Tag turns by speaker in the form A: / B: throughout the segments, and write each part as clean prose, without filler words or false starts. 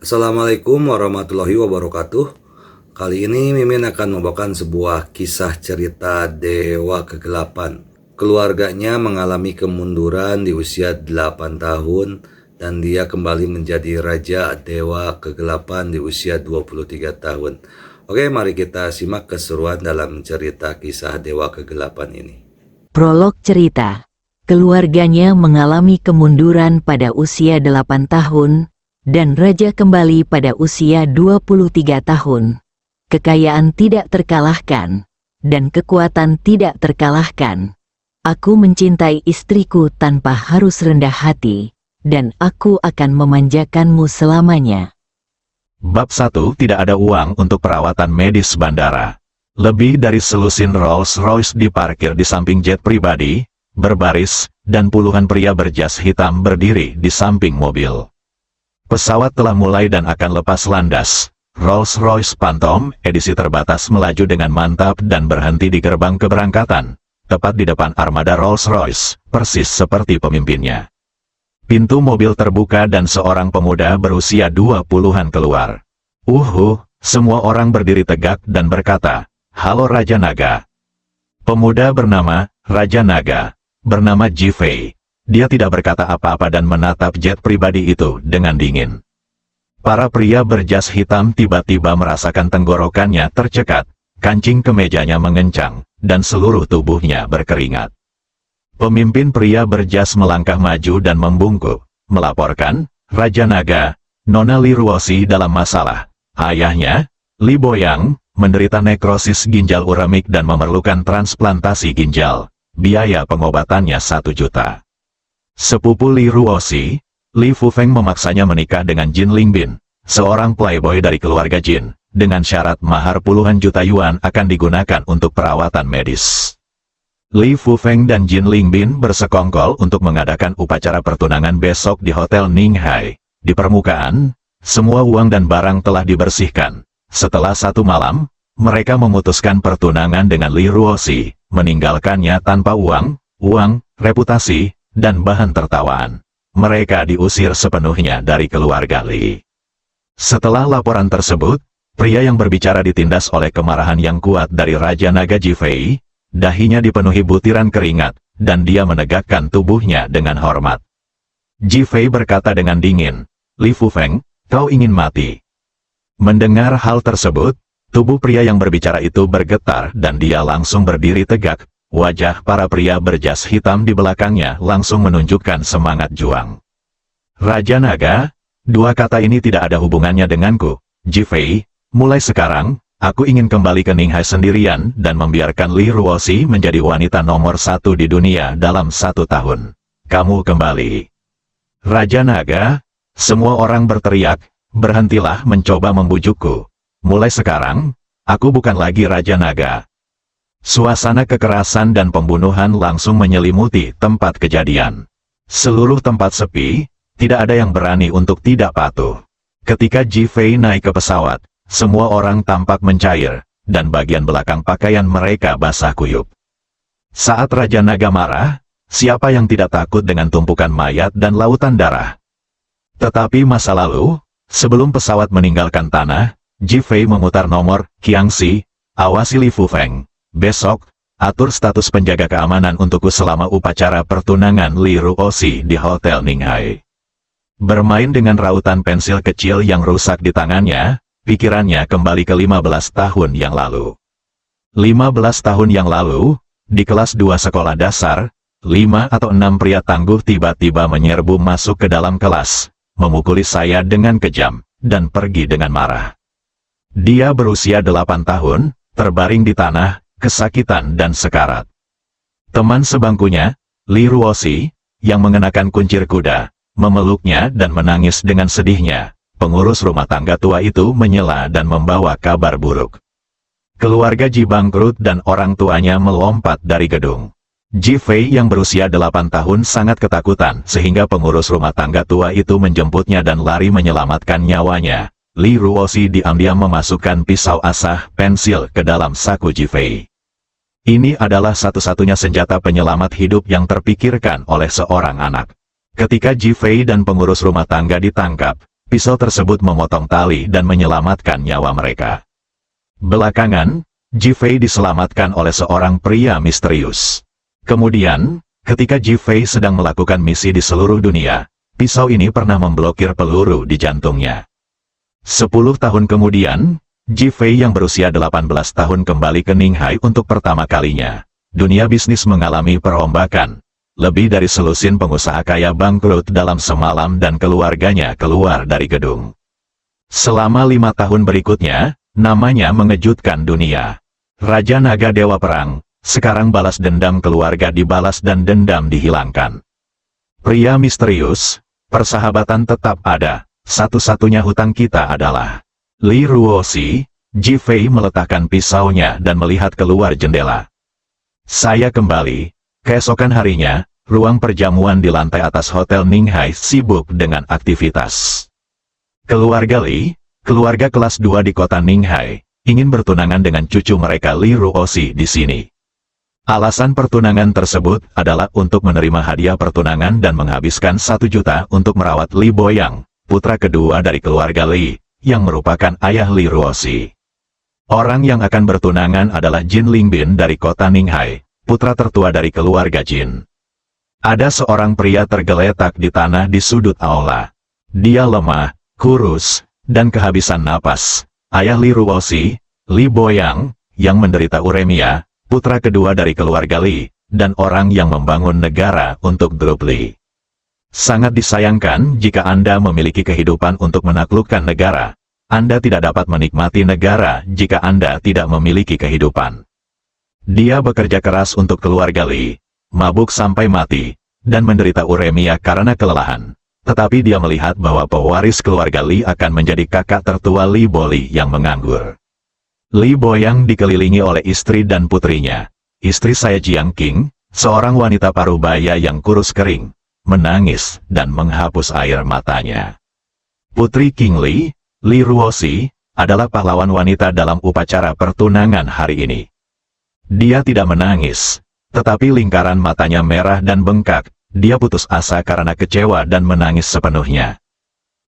A: Assalamualaikum warahmatullahi wabarakatuh. Kali ini Mimin akan membawakan sebuah kisah cerita Dewa Kegelapan. Keluarganya mengalami kemunduran di usia 8 tahun dan dia kembali menjadi Raja Dewa Kegelapan di usia 23 tahun. Oke, mari kita simak keseruan dalam cerita kisah Dewa Kegelapan ini.
B: Prolog cerita. Keluarganya mengalami kemunduran pada usia 8 tahun, dan Raja kembali pada usia 23 tahun. Kekayaan tidak terkalahkan, dan kekuatan tidak terkalahkan. Aku mencintai istriku tanpa harus rendah hati, dan aku akan memanjakanmu selamanya.
C: Bab 1. Tidak ada uang untuk perawatan medis bandara. Lebih dari selusin Rolls-Royce diparkir di samping jet pribadi, berbaris, dan puluhan pria berjas hitam berdiri di samping mobil. Pesawat telah mulai dan akan lepas landas. Rolls-Royce Phantom edisi terbatas melaju dengan mantap dan berhenti di gerbang keberangkatan, tepat di depan armada Rolls-Royce, persis seperti pemimpinnya. Pintu mobil terbuka dan seorang pemuda berusia 20-an keluar. Semua orang berdiri tegak dan berkata, "Halo Raja Naga." Pemuda bernama Raja Naga, bernama Ji Fei. Dia tidak berkata apa-apa dan menatap jet pribadi itu dengan dingin. Para pria berjas hitam tiba-tiba merasakan tenggorokannya tercekat, kancing kemejanya mengencang, dan seluruh tubuhnya berkeringat. Pemimpin pria berjas melangkah maju dan membungkuk, melaporkan, "Raja Naga, Nona Li Ruosi dalam masalah. Ayahnya, Li Boyang, menderita nekrosis ginjal uremik dan memerlukan transplantasi ginjal. Biaya pengobatannya 1 juta. Sepupu Li Ruosi, Li Fufeng memaksanya menikah dengan Jin Lingbin, seorang playboy dari keluarga Jin, dengan syarat mahar puluhan juta yuan akan digunakan untuk perawatan medis. Li Fufeng dan Jin Lingbin bersekongkol untuk mengadakan upacara pertunangan besok di Hotel Ninghai. Di permukaan, semua uang dan barang telah dibersihkan. Setelah 1 malam, mereka memutuskan pertunangan dengan Li Ruosi, meninggalkannya tanpa uang, reputasi, dan bahan tertawaan. Mereka diusir sepenuhnya dari keluarga Li. Setelah laporan tersebut, pria yang berbicara ditindas oleh kemarahan yang kuat dari Raja Naga Ji Fei. Dahinya dipenuhi butiran keringat, dan dia menegakkan tubuhnya dengan hormat. Ji Fei berkata dengan dingin, "Li Fufeng, kau ingin mati?" Mendengar hal tersebut, tubuh pria yang berbicara itu bergetar dan dia langsung berdiri tegak. Wajah para pria berjas hitam di belakangnya langsung menunjukkan semangat juang. "Raja Naga, 2 kata ini tidak ada hubungannya denganku. Ji Fei, mulai sekarang, aku ingin kembali ke Ninghai sendirian dan membiarkan Li Ruosi menjadi wanita nomor 1 di dunia dalam 1 tahun. Kamu kembali." "Raja Naga," semua orang berteriak, "berhentilah mencoba membujukku. Mulai sekarang, aku bukan lagi Raja Naga." Suasana kekerasan dan pembunuhan langsung menyelimuti tempat kejadian. Seluruh tempat sepi, tidak ada yang berani untuk tidak patuh. Ketika Ji Fei naik ke pesawat, semua orang tampak mencair, dan bagian belakang pakaian mereka basah kuyup. Saat Raja Naga marah, siapa yang tidak takut dengan tumpukan mayat dan lautan darah? Tetapi masa lalu, sebelum pesawat meninggalkan tanah, Ji Fei memutar nomor, "Qiangxi, awasi Li Fufeng. Besok, atur status penjaga keamanan untukku selama upacara pertunangan Li Ruosi di Hotel Ninghai." Bermain dengan rautan pensil kecil yang rusak di tangannya, pikirannya kembali ke 15 tahun yang lalu. 15 tahun yang lalu, di kelas 2 sekolah dasar, 5 atau 6 pria tangguh tiba-tiba menyerbu masuk ke dalam kelas, memukuli saya dengan kejam, dan pergi dengan marah. Dia berusia 8 tahun, terbaring di tanah, kesakitan dan sekarat. Teman sebangkunya, Li Ruosi, yang mengenakan kuncir kuda, memeluknya dan menangis dengan sedihnya. Pengurus rumah tangga tua itu menyela dan membawa kabar buruk. Keluarga Ji bangkrut dan orang tuanya melompat dari gedung. Ji Fei yang berusia 8 tahun sangat ketakutan sehingga pengurus rumah tangga tua itu menjemputnya dan lari menyelamatkan nyawanya. Li Ruosi diam-diam memasukkan pisau asah pensil ke dalam saku Ji Fei. Ini adalah satu-satunya senjata penyelamat hidup yang terpikirkan oleh seorang anak. Ketika Ji Fei dan pengurus rumah tangga ditangkap, Pisau tersebut memotong tali dan menyelamatkan nyawa mereka. Belakangan, Ji-Fei diselamatkan oleh seorang pria misterius. Kemudian, ketika Ji-Fei sedang melakukan misi di seluruh dunia, pisau ini pernah memblokir peluru di jantungnya. 10 tahun kemudian, Ji-Fei yang berusia 18 tahun kembali ke Ninghai untuk pertama kalinya. Dunia bisnis mengalami perombakan. Lebih dari selusin pengusaha kaya bangkrut dalam semalam dan keluarganya keluar dari gedung. Selama 5 tahun berikutnya, namanya mengejutkan dunia. Raja Naga Dewa Perang, sekarang balas dendam keluarga dibalas dan dendam dihilangkan. Pria misterius, persahabatan tetap ada, satu-satunya hutang kita adalah Li Ruoxi. Ji-Fei meletakkan pisaunya dan melihat keluar jendela. Saya kembali. Keesokan harinya, ruang perjamuan di lantai atas Hotel Ninghai sibuk dengan aktivitas. Keluarga Li, keluarga kelas 2 di kota Ninghai, ingin bertunangan dengan cucu mereka Li Ruoxi di sini. Alasan pertunangan tersebut adalah untuk menerima hadiah pertunangan dan menghabiskan 1 juta untuk merawat Li Boyang, putra kedua dari keluarga Li, yang merupakan ayah Li Ruoxi. Orang yang akan bertunangan adalah Jin Lingbin dari kota Ninghai, putra tertua dari keluarga Jin. Ada seorang pria tergeletak di tanah di sudut aula. Dia lemah, kurus, dan kehabisan napas. Ayah Li Ruoxi, Li Boyang, yang menderita uremia, putra kedua dari keluarga Li, dan orang yang membangun negara untuk grup Li. Sangat disayangkan jika Anda memiliki kehidupan untuk menaklukkan negara. Anda tidak dapat menikmati negara jika Anda tidak memiliki kehidupan. Dia bekerja keras untuk keluarga Li, mabuk sampai mati, dan menderita uremia karena kelelahan. Tetapi dia melihat bahwa pewaris keluarga Li akan menjadi kakak tertua Li Boli yang menganggur. Li Boyang dikelilingi oleh istri dan putrinya. Istri saya Jiang Qing, seorang wanita parubaya yang kurus kering, menangis dan menghapus air matanya. Putri King Li, Li Ruoxi, adalah pahlawan wanita dalam upacara pertunangan hari ini. Dia tidak menangis, tetapi lingkaran matanya merah dan bengkak. Dia putus asa karena kecewa dan menangis sepenuhnya.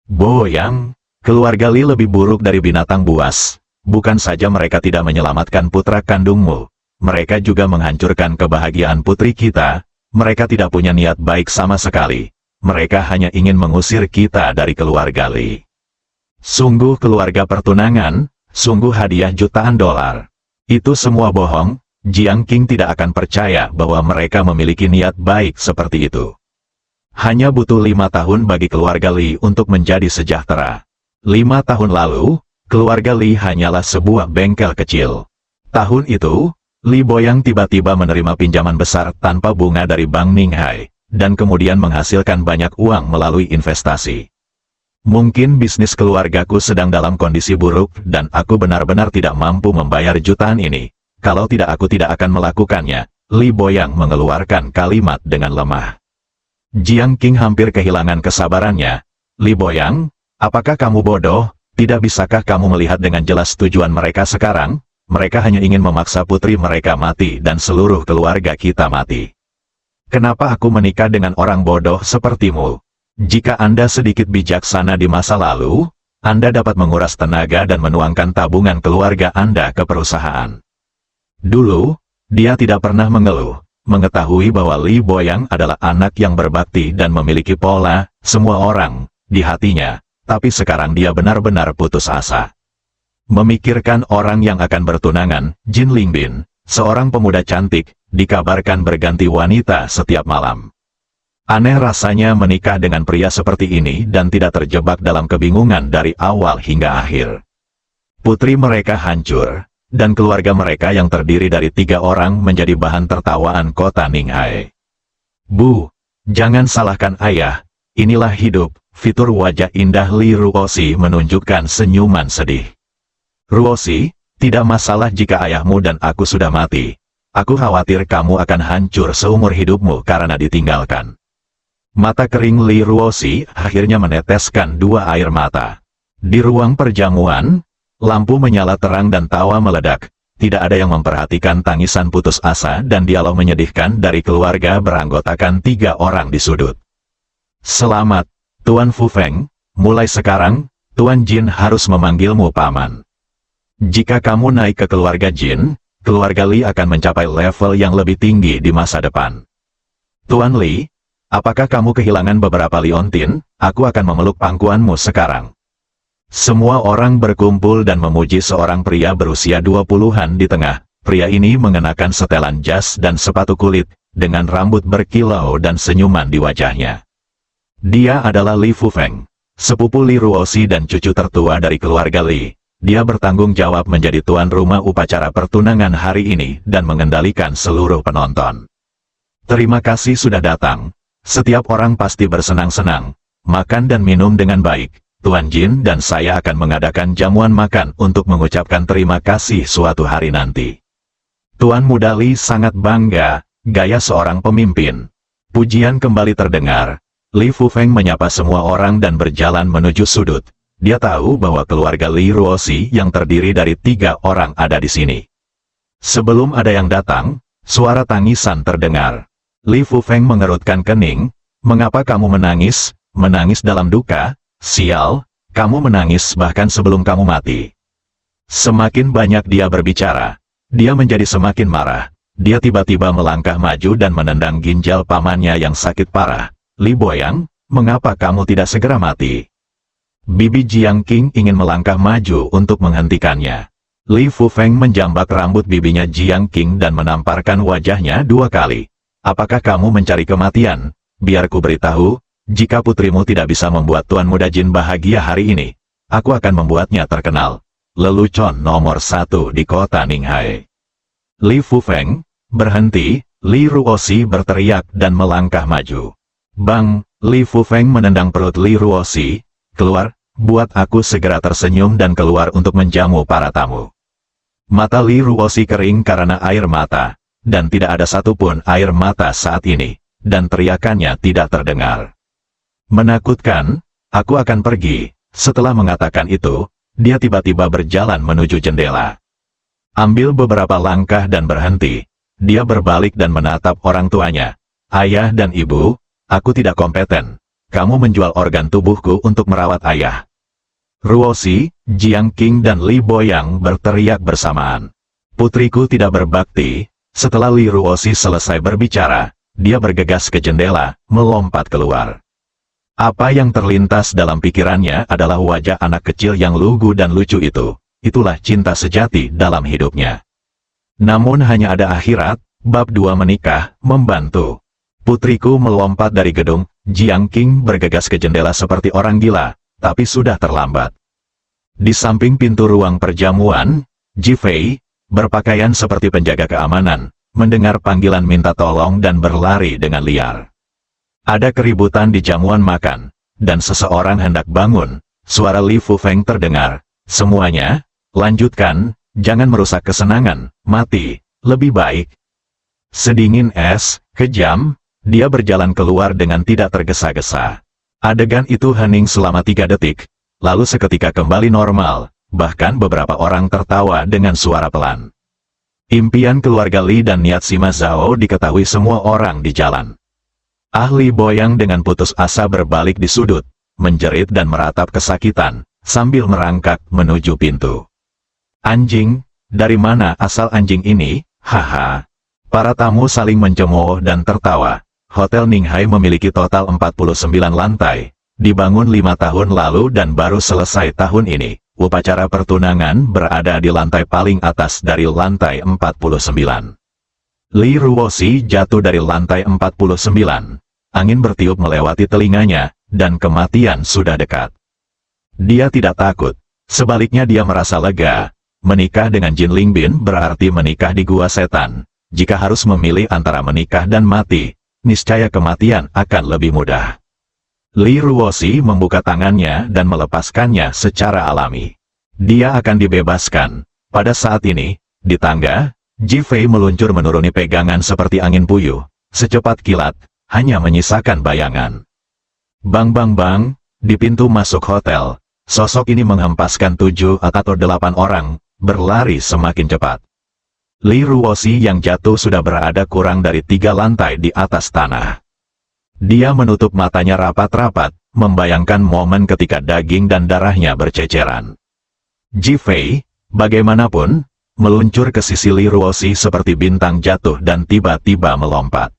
C: Boyang, keluarga Li lebih buruk dari binatang buas. Bukan saja mereka tidak menyelamatkan putra kandungmu, mereka juga menghancurkan kebahagiaan putri kita. Mereka tidak punya niat baik sama sekali. Mereka hanya ingin mengusir kita dari keluarga Li. Sungguh keluarga pertunangan, sungguh hadiah jutaan dolar. Itu semua bohong. Jiang Qing tidak akan percaya bahwa mereka memiliki niat baik seperti itu. Hanya butuh 5 tahun bagi keluarga Li untuk menjadi sejahtera. 5 tahun lalu, keluarga Li hanyalah sebuah bengkel kecil. Tahun itu, Li Boyang tiba-tiba menerima pinjaman besar tanpa bunga dari Bank Ninghai, dan kemudian menghasilkan banyak uang melalui investasi. Mungkin bisnis keluargaku sedang dalam kondisi buruk dan aku benar-benar tidak mampu membayar jutaan ini. Kalau tidak aku tidak akan melakukannya. Li Boyang mengeluarkan kalimat dengan lemah. Jiang Qing hampir kehilangan kesabarannya. Li Boyang, apakah kamu bodoh? Tidak bisakah kamu melihat dengan jelas tujuan mereka sekarang? Mereka hanya ingin memaksa putri mereka mati dan seluruh keluarga kita mati. Kenapa aku menikah dengan orang bodoh sepertimu? Jika Anda sedikit bijaksana di masa lalu, Anda dapat menguras tenaga dan menuangkan tabungan keluarga Anda ke perusahaan. Dulu, dia tidak pernah mengeluh, mengetahui bahwa Li Boyang adalah anak yang berbakti dan memiliki pola, semua orang, di hatinya, tapi sekarang dia benar-benar putus asa. Memikirkan orang yang akan bertunangan, Jin Lingbin, seorang pemuda cantik, dikabarkan berganti wanita setiap malam. Aneh rasanya menikah dengan pria seperti ini dan tidak terjebak dalam kebingungan dari awal hingga akhir. Putri mereka hancur. Dan keluarga mereka yang terdiri dari 3 orang menjadi bahan tertawaan kota Ninghai. Bu, jangan salahkan ayah, inilah hidup. Fitur wajah indah Li Ruoxi menunjukkan senyuman sedih. Ruoxi, tidak masalah jika ayahmu dan aku sudah mati. Aku khawatir kamu akan hancur seumur hidupmu karena ditinggalkan. Mata kering Li Ruoxi akhirnya meneteskan 2 air mata. Di ruang perjamuan, lampu menyala terang dan tawa meledak. Tidak ada yang memperhatikan tangisan putus asa dan dialog menyedihkan dari keluarga beranggotakan 3 orang di sudut. Selamat, Tuan Fu Feng, mulai sekarang, Tuan Jin harus memanggilmu paman. Jika kamu naik ke keluarga Jin, keluarga Li akan mencapai level yang lebih tinggi di masa depan. Tuan Li, apakah kamu kehilangan beberapa liontin? Aku akan memeluk pangkuanmu sekarang. Semua orang berkumpul dan memuji seorang pria berusia 20-an di tengah. Pria ini mengenakan setelan jas dan sepatu kulit, dengan rambut berkilau dan senyuman di wajahnya. Dia adalah Li Fufeng, sepupu Li Ruoxi dan cucu tertua dari keluarga Li. Dia bertanggung jawab menjadi tuan rumah upacara pertunangan hari ini dan mengendalikan seluruh penonton. Terima kasih sudah datang. Setiap orang pasti bersenang-senang, makan dan minum dengan baik. Tuan Jin dan saya akan mengadakan jamuan makan untuk mengucapkan terima kasih suatu hari nanti. Tuan Muda Li sangat bangga, gaya seorang pemimpin. Pujian kembali terdengar. Li Fufeng menyapa semua orang dan berjalan menuju sudut. Dia tahu bahwa keluarga Li Ruoxi yang terdiri dari 3 orang ada di sini. Sebelum ada yang datang, suara tangisan terdengar. Li Fufeng mengerutkan kening. Mengapa kamu menangis? Menangis dalam duka? Sial, kamu menangis bahkan sebelum kamu mati. Semakin banyak dia berbicara, dia menjadi semakin marah. Dia tiba-tiba melangkah maju dan menendang ginjal pamannya yang sakit parah. Li Boyang, mengapa kamu tidak segera mati? Bibi Jiang Qing ingin melangkah maju untuk menghentikannya. Li Fufeng menjambak rambut bibinya Jiang Qing dan menamparkan wajahnya 2 kali. Apakah kamu mencari kematian? Biar ku beritahu, jika putrimu tidak bisa membuat Tuan Muda Jin bahagia hari ini, aku akan membuatnya terkenal. Lelucon nomor 1 di kota Ninghai. Li Fufeng, berhenti, Li Ruoxi berteriak dan melangkah maju. Bang, Li Fufeng menendang perut Li Ruoxi. Keluar, buat aku segera tersenyum dan keluar untuk menjamu para tamu. Mata Li Ruoxi kering karena air mata, dan tidak ada satupun air mata saat ini, dan teriakannya tidak terdengar. Menakutkan, aku akan pergi. Setelah mengatakan itu, dia tiba-tiba berjalan menuju jendela. Ambil beberapa langkah dan berhenti. Dia berbalik dan menatap orang tuanya. Ayah dan ibu, aku tidak kompeten. Kamu menjual organ tubuhku untuk merawat ayah. Ruoxi, Jiang Qing dan Li Boyang berteriak bersamaan. Putriku tidak berbakti. Setelah Li Ruoxi selesai berbicara, dia bergegas ke jendela, melompat keluar. Apa yang terlintas dalam pikirannya adalah wajah anak kecil yang lugu dan lucu itu. Itulah cinta sejati dalam hidupnya. Namun hanya ada akhirat, bab 2 menikah, membantu. Putriku melompat dari gedung. Jiang Qing bergegas ke jendela seperti orang gila, tapi sudah terlambat. Di samping pintu ruang perjamuan, Ji Fei, berpakaian seperti penjaga keamanan, mendengar panggilan minta tolong dan berlari dengan liar. Ada keributan di jamuan makan, dan seseorang hendak bangun. Suara Li Fufeng terdengar. Semuanya, lanjutkan, jangan merusak kesenangan, mati, lebih baik. Sedingin es, kejam, dia berjalan keluar dengan tidak tergesa-gesa. Adegan itu hening selama 3 detik, lalu seketika kembali normal, bahkan beberapa orang tertawa dengan suara pelan. Impian keluarga Li dan niat Sima Zhao diketahui semua orang di jalan. Ahli Boyang dengan putus asa berbalik di sudut, menjerit dan meratap kesakitan, sambil merangkak menuju pintu. Anjing, dari mana asal anjing ini? Haha. Para tamu saling mencemooh dan tertawa. Hotel Ninghai memiliki total 49 lantai, dibangun 5 tahun lalu dan baru selesai tahun ini. Upacara pertunangan berada di lantai paling atas dari lantai 49. Li Ruoxi jatuh dari lantai 49. Angin bertiup melewati telinganya, dan kematian sudah dekat. Dia tidak takut, sebaliknya dia merasa lega. Menikah dengan Jin Lingbin berarti menikah di Gua Setan. Jika harus memilih antara menikah dan mati, niscaya kematian akan lebih mudah. Li Ruoxi membuka tangannya dan melepaskannya secara alami. Dia akan dibebaskan. Pada saat ini, di tangga, Ji Fei meluncur menuruni pegangan seperti angin puyuh. Secepat kilat, hanya menyisakan bayangan. Bang bang bang, di pintu masuk hotel, sosok ini menghempaskan 7 atau 8 orang, berlari semakin cepat. Li Ruoxi yang jatuh sudah berada kurang dari 3 lantai di atas tanah. Dia menutup matanya rapat-rapat, membayangkan momen ketika daging dan darahnya berceceran. Ji Fei, bagaimanapun, meluncur ke sisi Li Ruoxi seperti bintang jatuh dan tiba-tiba melompat.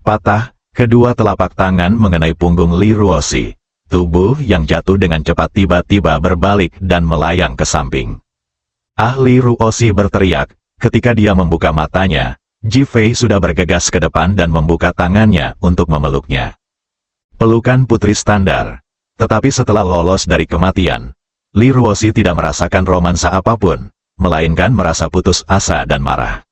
C: Patah, kedua telapak tangan mengenai punggung Li Ruoxi. Tubuh yang jatuh dengan cepat tiba-tiba berbalik dan melayang ke samping. Li Ruoxi berteriak, ketika dia membuka matanya, Ji Fei sudah bergegas ke depan dan membuka tangannya untuk memeluknya. Pelukan putri standar. Tetapi setelah lolos dari kematian, Li Ruoxi tidak merasakan romansa apapun, melainkan merasa putus asa dan marah.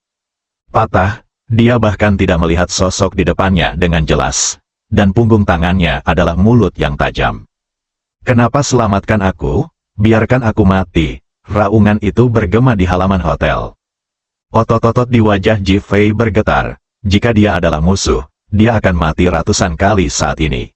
C: Patah, dia bahkan tidak melihat sosok di depannya dengan jelas. Dan punggung tangannya adalah mulut yang tajam. Kenapa selamatkan aku? Biarkan aku mati. Raungan itu bergema di halaman hotel. Otot-otot di wajah Ji Fei bergetar. Jika dia adalah musuh, dia akan mati ratusan kali saat ini.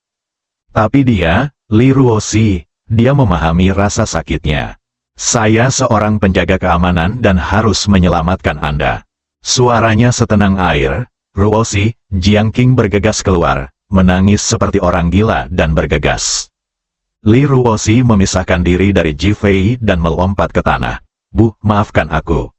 C: Tapi dia, Li Ruoxi, dia memahami rasa sakitnya. Saya seorang penjaga keamanan dan harus menyelamatkan Anda. Suaranya setenang air. Ruoxi, Jiang Qing bergegas keluar, menangis seperti orang gila dan bergegas. Li Ruoxi memisahkan diri dari Ji Fei dan melompat ke tanah. Bu, maafkan aku.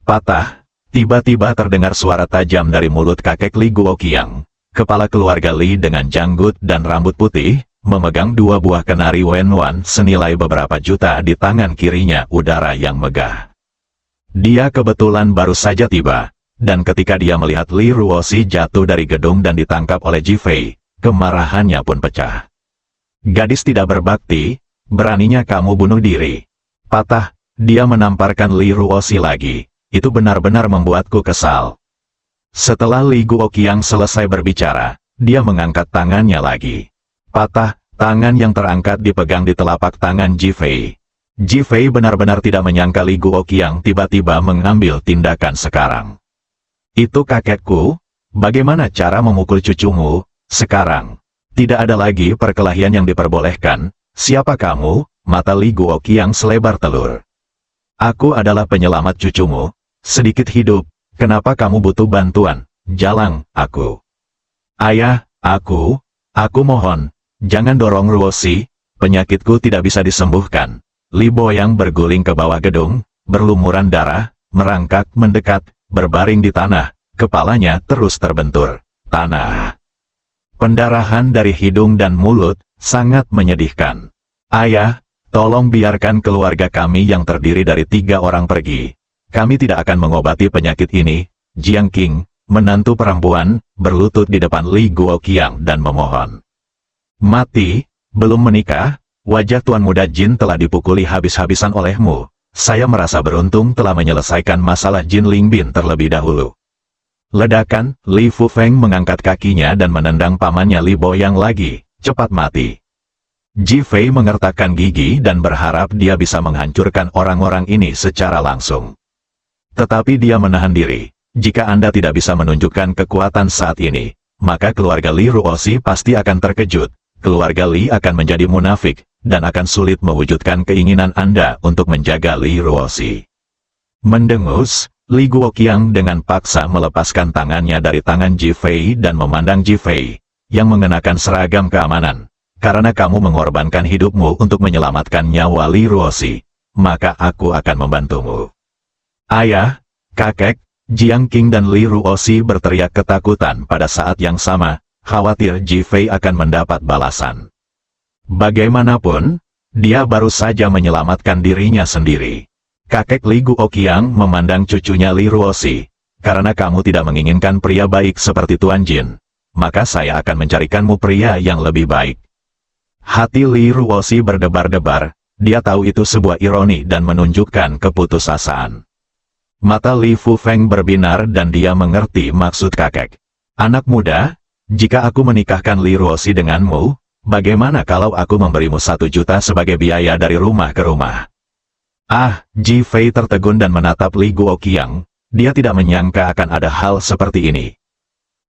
C: Patah, tiba-tiba terdengar suara tajam dari mulut kakek Li Guoqiang. Kepala keluarga Li dengan janggut dan rambut putih, memegang dua buah kenari Wenwan senilai beberapa juta di tangan kirinya udara yang megah. Dia kebetulan baru saja tiba. Dan ketika dia melihat Li Ruoxi jatuh dari gedung dan ditangkap oleh Ji Fei, kemarahannya pun pecah. Gadis tidak berbakti, beraninya kamu bunuh diri. Patah, dia menamparkan Li Ruoxi lagi. Itu benar-benar membuatku kesal. Setelah Li Guoqiang selesai berbicara, dia mengangkat tangannya lagi. Patah, tangan yang terangkat dipegang di telapak tangan Ji Fei. Ji Fei benar-benar tidak menyangka Li Guoqiang tiba-tiba mengambil tindakan sekarang. Itu kakekku, bagaimana cara memukul cucumu, sekarang? Tidak ada lagi perkelahian yang diperbolehkan. Siapa kamu? Mata Li Guoqiang selebar telur. Aku adalah penyelamat cucumu. Sedikit hidup, kenapa kamu butuh bantuan? Jalang, aku. Ayah, aku mohon, jangan dorong Ruoxi, penyakitku tidak bisa disembuhkan. Li Boyang berguling ke bawah gedung, berlumuran darah, merangkak mendekat, berbaring di tanah, kepalanya terus terbentur. Tanah. Pendarahan dari hidung dan mulut, sangat menyedihkan. Ayah, tolong biarkan keluarga kami yang terdiri dari 3 orang pergi. Kami tidak akan mengobati penyakit ini. Jiang Qing, menantu perempuan, berlutut di depan Li Guoqiang dan memohon. Mati, belum menikah, wajah Tuan Muda Jin telah dipukuli habis-habisan olehmu. Saya merasa beruntung telah menyelesaikan masalah Jin Lingbin terlebih dahulu. Ledakan, Li Fufeng mengangkat kakinya dan menendang pamannya Li Boyang lagi, cepat mati. Ji Fei mengertakkan gigi dan berharap dia bisa menghancurkan orang-orang ini secara langsung. Tetapi dia menahan diri. Jika Anda tidak bisa menunjukkan kekuatan saat ini, maka keluarga Li Ruoxi pasti akan terkejut. Keluarga Li akan menjadi munafik, dan akan sulit mewujudkan keinginan Anda untuk menjaga Li Ruoxi. Mendengus, Li Guoqiang dengan paksa melepaskan tangannya dari tangan Ji Fei dan memandang Ji Fei, yang mengenakan seragam keamanan. Karena kamu mengorbankan hidupmu untuk menyelamatkan nyawa Li Ruoxi, maka aku akan membantumu. Ayah, kakek, Jiang Qing dan Li Ruoxi berteriak ketakutan pada saat yang sama, khawatir Ji Fei akan mendapat balasan. Bagaimanapun, dia baru saja menyelamatkan dirinya sendiri. Kakek Li Guoqiang memandang cucunya Li Ruoxi. Karena kamu tidak menginginkan pria baik seperti Tuan Jin, maka saya akan mencarikanmu pria yang lebih baik. Hati Li Ruoxi berdebar-debar, dia tahu itu sebuah ironi dan menunjukkan keputusasaan. Mata Li Fufeng berbinar dan dia mengerti maksud kakek. Anak muda, jika aku menikahkan Li Ruoxi denganmu, bagaimana kalau aku memberimu 1 juta sebagai biaya dari rumah ke rumah? Ji Fei tertegun dan menatap Li Guoqiang. Dia tidak menyangka akan ada hal seperti ini.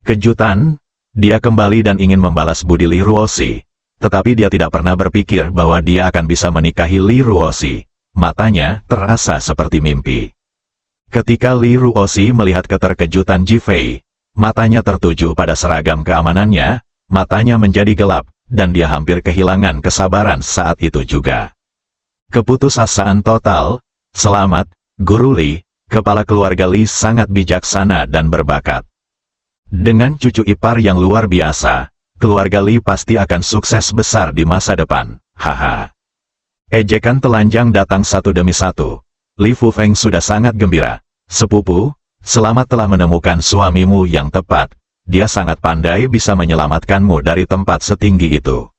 C: Kejutan, dia kembali dan ingin membalas budi Li Ruoxi. Tetapi dia tidak pernah berpikir bahwa dia akan bisa menikahi Li Ruoxi. Matanya terasa seperti mimpi. Ketika Li Ruoxi melihat keterkejutan Ji Fei, matanya tertuju pada seragam keamanannya, matanya menjadi gelap, dan dia hampir kehilangan kesabaran saat itu juga. Keputusasaan total. Selamat, Guru Li. Kepala keluarga Li sangat bijaksana dan berbakat. Dengan cucu ipar yang luar biasa, keluarga Li pasti akan sukses besar di masa depan. Haha. Ejekan telanjang datang satu demi satu. Li Fufeng sudah sangat gembira. Sepupu, selamat telah menemukan suamimu yang tepat. Dia sangat pandai bisa menyelamatkanmu dari tempat setinggi itu.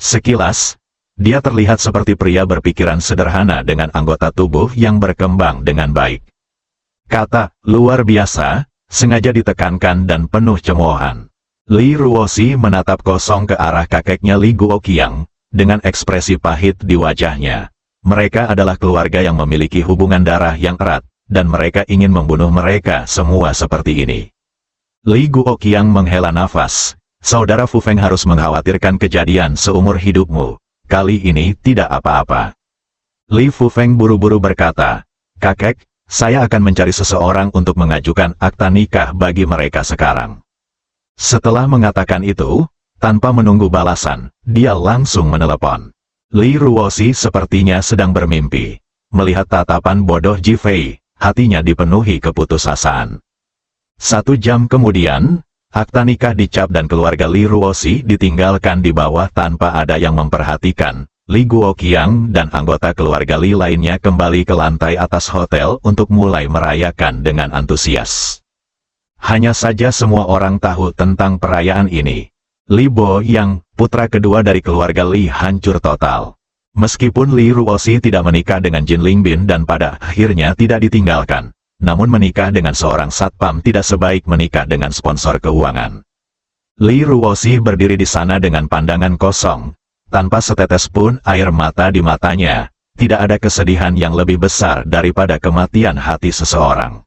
C: Sekilas, dia terlihat seperti pria berpikiran sederhana dengan anggota tubuh yang berkembang dengan baik. Kata luar biasa sengaja ditekankan dan penuh cemoohan. Li Ruoxi menatap kosong ke arah kakeknya Li Guoqiang dengan ekspresi pahit di wajahnya. Mereka adalah keluarga yang memiliki hubungan darah yang erat, dan mereka ingin membunuh mereka semua seperti ini. Li Guoqiang menghela nafas. Saudara Fufeng harus mengkhawatirkan kejadian seumur hidupmu. Kali ini tidak apa-apa. Li Fufeng buru-buru berkata, kakek, saya akan mencari seseorang untuk mengajukan akta nikah bagi mereka sekarang. Setelah mengatakan itu, tanpa menunggu balasan, dia langsung menelepon. Li Ruoxi sepertinya sedang bermimpi. Melihat tatapan bodoh Ji Fei, hatinya dipenuhi keputusasaan. 1 jam kemudian, akta nikah dicap dan keluarga Li Ruoxi ditinggalkan di bawah tanpa ada yang memperhatikan. Li Guoqiang dan anggota keluarga Li lainnya kembali ke lantai atas hotel untuk mulai merayakan dengan antusias. Hanya saja semua orang tahu tentang perayaan ini. Li Bo yang putra kedua dari keluarga Li hancur total. Meskipun Li Ruoxi tidak menikah dengan Jin Lingbin dan pada akhirnya tidak ditinggalkan, namun menikah dengan seorang satpam tidak sebaik menikah dengan sponsor keuangan. Li Ruoxi berdiri di sana dengan pandangan kosong, tanpa setetes pun air mata di matanya. Tidak ada kesedihan yang lebih besar daripada kematian hati seseorang.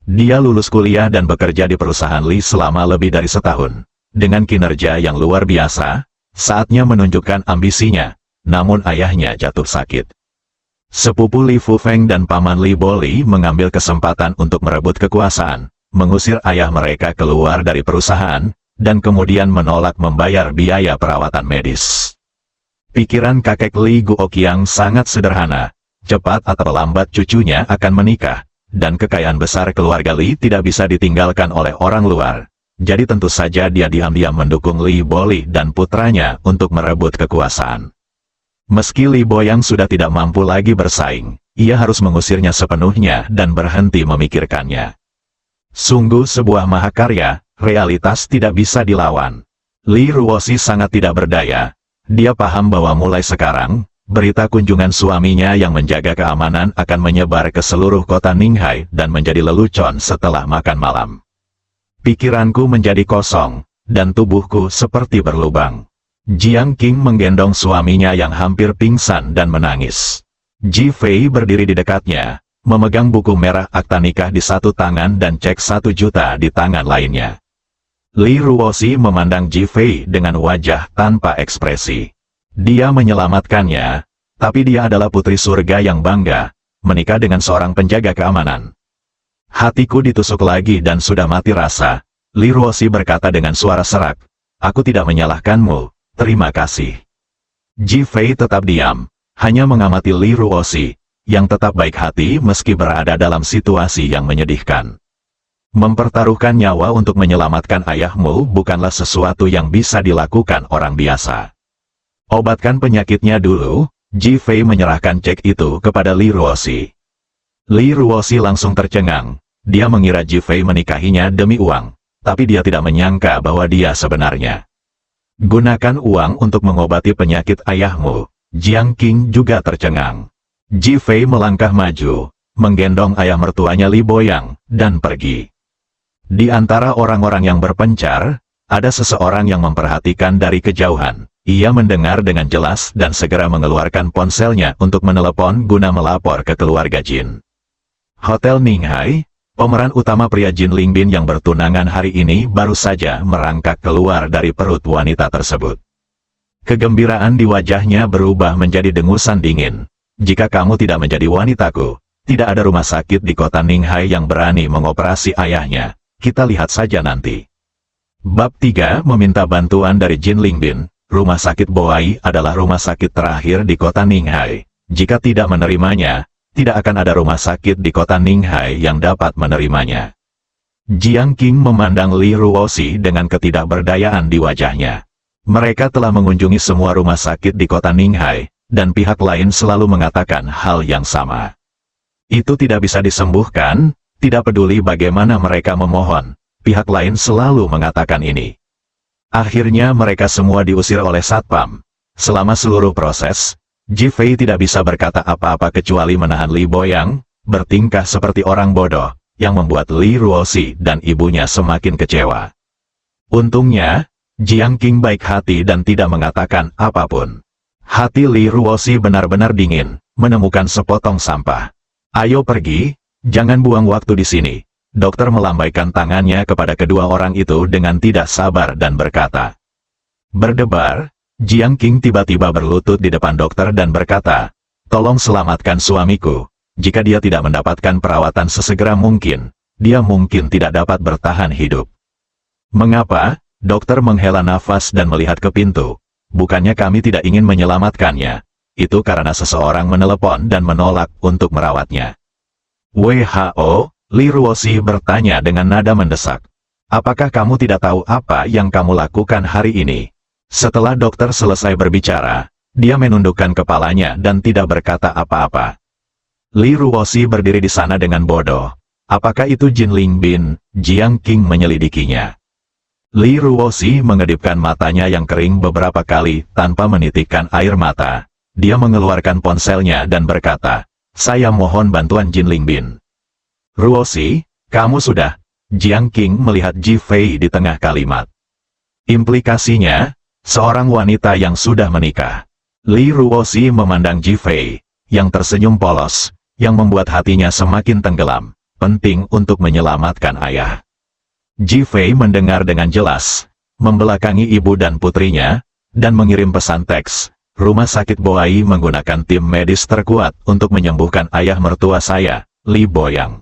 C: Dia lulus kuliah dan bekerja di perusahaan Li selama lebih dari setahun. Dengan kinerja yang luar biasa, saatnya menunjukkan ambisinya, namun ayahnya jatuh sakit. Sepupu Li Fufeng dan paman Li Boli mengambil kesempatan untuk merebut kekuasaan, mengusir ayah mereka keluar dari perusahaan, dan kemudian menolak membayar biaya perawatan medis. Pikiran kakek Li Guoqiang sangat sederhana, cepat atau lambat cucunya akan menikah, dan kekayaan besar keluarga Li tidak bisa ditinggalkan oleh orang luar. Jadi tentu saja dia diam-diam mendukung Li Boli dan putranya untuk merebut kekuasaan. Meski Li Boyang sudah tidak mampu lagi bersaing, ia harus mengusirnya sepenuhnya dan berhenti memikirkannya. Sungguh sebuah mahakarya, realitas tidak bisa dilawan. Li Ruoxi sangat tidak berdaya. Dia paham bahwa mulai sekarang, berita kunjungan suaminya yang menjaga keamanan akan menyebar ke seluruh kota Ninghai dan menjadi lelucon setelah makan malam. Pikiranku menjadi kosong, dan tubuhku seperti berlubang. Jiang Qing menggendong suaminya yang hampir pingsan dan menangis. Ji Fei berdiri di dekatnya, memegang buku merah akta nikah di satu tangan dan cek 1 juta di tangan lainnya. Li Ruoxi memandang Ji Fei dengan wajah tanpa ekspresi. Dia menyelamatkannya, tapi dia adalah putri surga yang bangga, menikah dengan seorang penjaga keamanan. Hatiku ditusuk lagi dan sudah mati rasa. Li Ruoxi berkata dengan suara serak, aku tidak menyalahkanmu, terima kasih. Ji Fei tetap diam, hanya mengamati Li Ruoxi, yang tetap baik hati meski berada dalam situasi yang menyedihkan. Mempertaruhkan nyawa untuk menyelamatkan ayahmu bukanlah sesuatu yang bisa dilakukan orang biasa. Obatkan penyakitnya dulu. Ji Fei menyerahkan cek itu kepada Li Ruoxi. Li Ruoxi langsung tercengang. Dia mengira Ji Fei menikahinya demi uang, tapi dia tidak menyangka bahwa dia sebenarnya. Gunakan uang untuk mengobati penyakit ayahmu. Jiang Qing juga tercengang. Ji Fei melangkah maju, menggendong ayah mertuanya Li Boyang, dan pergi. Di antara orang-orang yang berpencar, ada seseorang yang memperhatikan dari kejauhan. Ia mendengar dengan jelas dan segera mengeluarkan ponselnya untuk menelepon guna melapor ke keluarga Jin. Hotel Ninghai, pemeran utama pria Jin Lingbin yang bertunangan hari ini baru saja merangkak keluar dari perut wanita tersebut. Kegembiraan di wajahnya berubah menjadi dengusan dingin. Jika kamu tidak menjadi wanitaku, tidak ada rumah sakit di kota Ninghai yang berani mengoperasi ayahnya. Kita lihat saja nanti. Bab 3 meminta bantuan dari Jin Lingbin. Rumah sakit Boai adalah rumah sakit terakhir di kota Ninghai. Jika tidak menerimanya, tidak akan ada rumah sakit di kota Ninghai yang dapat menerimanya. Jiang Qing memandang Li Ruoxi dengan ketidakberdayaan di wajahnya. Mereka telah mengunjungi semua rumah sakit di kota Ninghai, dan pihak lain selalu mengatakan hal yang sama. Itu tidak bisa disembuhkan, tidak peduli bagaimana mereka memohon, pihak lain selalu mengatakan ini. Akhirnya mereka semua diusir oleh satpam. Selama seluruh proses, Ji Fei tidak bisa berkata apa-apa kecuali menahan Li Boyang, bertingkah seperti orang bodoh, yang membuat Li Ruoxi dan ibunya semakin kecewa. Untungnya, Jiang Qing baik hati dan tidak mengatakan apapun. Hati Li Ruoxi benar-benar dingin, menemukan sepotong sampah. Ayo pergi, jangan buang waktu di sini. Dokter melambaikan tangannya kepada kedua orang itu dengan tidak sabar dan berkata. Berdebar, Jiang Qing tiba-tiba berlutut di depan dokter dan berkata, tolong selamatkan suamiku. Jika dia tidak mendapatkan perawatan sesegera mungkin, dia mungkin tidak dapat bertahan hidup. Mengapa? Dokter menghela nafas dan melihat ke pintu. Bukannya kami tidak ingin menyelamatkannya. Itu karena seseorang menelepon dan menolak untuk merawatnya. WHO, Li Ruoxi bertanya dengan nada mendesak. Apakah kamu tidak tahu apa yang kamu lakukan hari ini? Setelah dokter selesai berbicara, dia menundukkan kepalanya dan tidak berkata apa-apa. Li Ruoxi berdiri di sana dengan bodoh. Apakah itu Jin Lingbin? Jiang Qing menyelidikinya. Li Ruoxi mengedipkan matanya yang kering beberapa kali tanpa menitikkan air mata. Dia mengeluarkan ponselnya dan berkata, saya mohon bantuan Jin Lingbin. Ruoxi, kamu sudah. Jiang Qing melihat Ji Fei di tengah kalimat. Implikasinya, seorang wanita yang sudah menikah. Li Ruoxi memandang Ji Fei, yang tersenyum polos, yang membuat hatinya semakin tenggelam. Penting untuk menyelamatkan ayah. Ji Fei mendengar dengan jelas, membelakangi ibu dan putrinya, dan mengirim pesan teks. Rumah sakit Boai menggunakan tim medis terkuat untuk menyembuhkan ayah mertua saya, Li Boyang.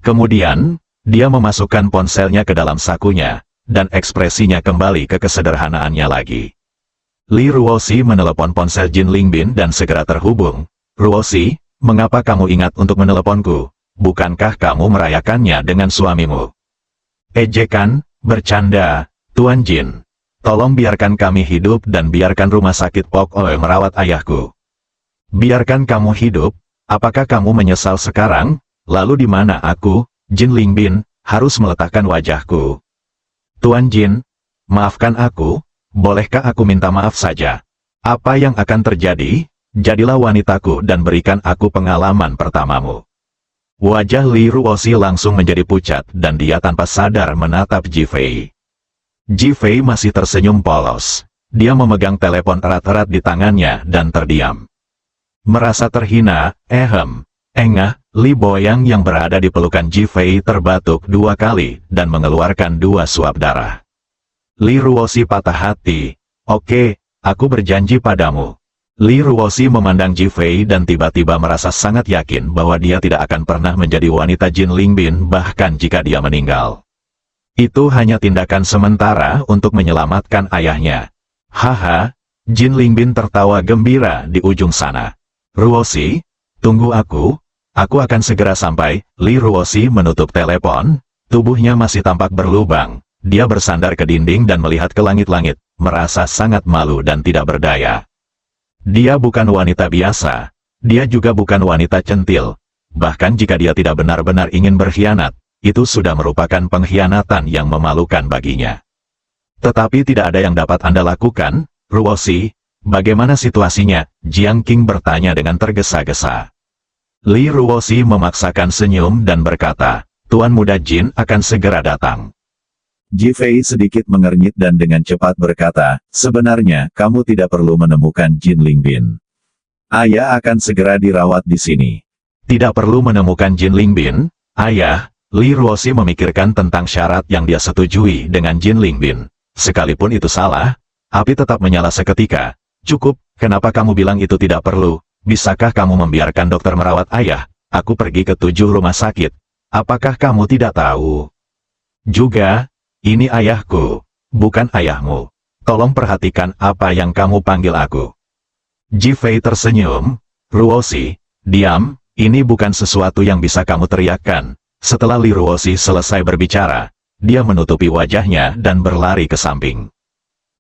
C: Kemudian, dia memasukkan ponselnya ke dalam sakunya, dan ekspresinya kembali ke kesederhanaannya lagi. Li Ruoxi menelepon ponsel Jin Lingbin dan segera terhubung. Ruoxi, mengapa kamu ingat untuk meneleponku? Bukankah kamu merayakannya dengan suamimu? Ejekan, bercanda, Tuan Jin. Tolong biarkan kami hidup dan biarkan rumah sakit Pok Oi merawat ayahku. Biarkan kamu hidup, apakah kamu menyesal sekarang? Lalu di mana aku, Jin Lingbin, harus meletakkan wajahku? Tuan Jin, maafkan aku, bolehkah aku minta maaf saja? Apa yang akan terjadi? Jadilah wanitaku dan berikan aku pengalaman pertamamu. Wajah Li Ruoxi langsung menjadi pucat dan dia tanpa sadar menatap Ji Fei. Ji Fei masih tersenyum polos. Dia memegang telepon erat-erat di tangannya dan terdiam. Merasa terhina, engah, Li Boyang yang berada di pelukan Ji Fei terbatuk 2 kali dan mengeluarkan 2 suap darah. Li Ruoxi patah hati. Oke, aku berjanji padamu. Li Ruoxi memandang Ji Fei dan tiba-tiba merasa sangat yakin bahwa dia tidak akan pernah menjadi wanita Jin Lingbin bahkan jika dia meninggal. Itu hanya tindakan sementara untuk menyelamatkan ayahnya. Haha, Jin Lingbin tertawa gembira di ujung sana. Ruoxi, tunggu aku akan segera sampai. Li Ruoxi menutup telepon, tubuhnya masih tampak berlubang. Dia bersandar ke dinding dan melihat ke langit-langit, merasa sangat malu dan tidak berdaya. Dia bukan wanita biasa, dia juga bukan wanita centil. Bahkan jika dia tidak benar-benar ingin berkhianat, itu sudah merupakan pengkhianatan yang memalukan baginya. Tetapi tidak ada yang dapat Anda lakukan, Ruoxi. Bagaimana situasinya? Jiang Qing bertanya dengan tergesa-gesa. Li Ruoxi memaksakan senyum dan berkata, Tuan Muda Jin akan segera datang.
D: Ji Fei sedikit mengernyit dan dengan cepat berkata, sebenarnya kamu tidak perlu menemukan Jin Lingbin. Ayah akan segera dirawat di sini.
C: Tidak perlu menemukan Jin Lingbin, ayah. Li Ruoxi memikirkan tentang syarat yang dia setujui dengan Jin Lingbin. Sekalipun itu salah, api tetap menyala seketika. Cukup, kenapa kamu bilang itu tidak perlu? Bisakah kamu membiarkan dokter merawat ayah? Aku pergi ke 7 rumah sakit. Apakah kamu tidak tahu? Juga, Ini ayahku, bukan ayahmu. Tolong perhatikan apa yang kamu panggil aku. Ji Fei tersenyum. Ruoshi, diam, ini bukan sesuatu yang bisa kamu teriakkan. Setelah Li Ruoshi selesai berbicara, dia menutupi wajahnya dan berlari ke samping.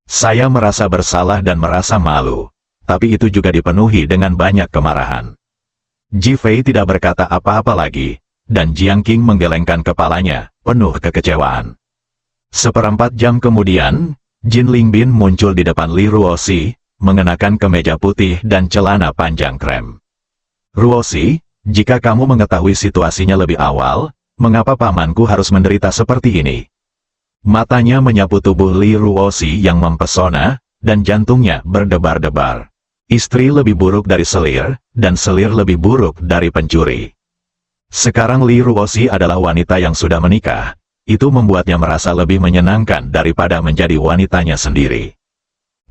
C: Saya merasa bersalah dan merasa malu, tapi itu juga dipenuhi dengan banyak kemarahan. Ji Fei tidak berkata apa-apa lagi, dan Jiang Qing menggelengkan kepalanya, penuh kekecewaan. Seperempat jam kemudian, Jin Lingbin muncul di depan Li Ruoshi, mengenakan kemeja putih dan celana panjang krem. Ruoshi, jika kamu mengetahui situasinya lebih awal, mengapa pamanku harus menderita seperti ini? Matanya menyapu tubuh Li Ruoshi yang mempesona, dan jantungnya berdebar-debar. Istri lebih buruk dari selir, dan selir lebih buruk dari pencuri. Sekarang Li Ruoshi adalah wanita yang sudah menikah. Itu membuatnya merasa lebih menyenangkan daripada menjadi wanitanya sendiri.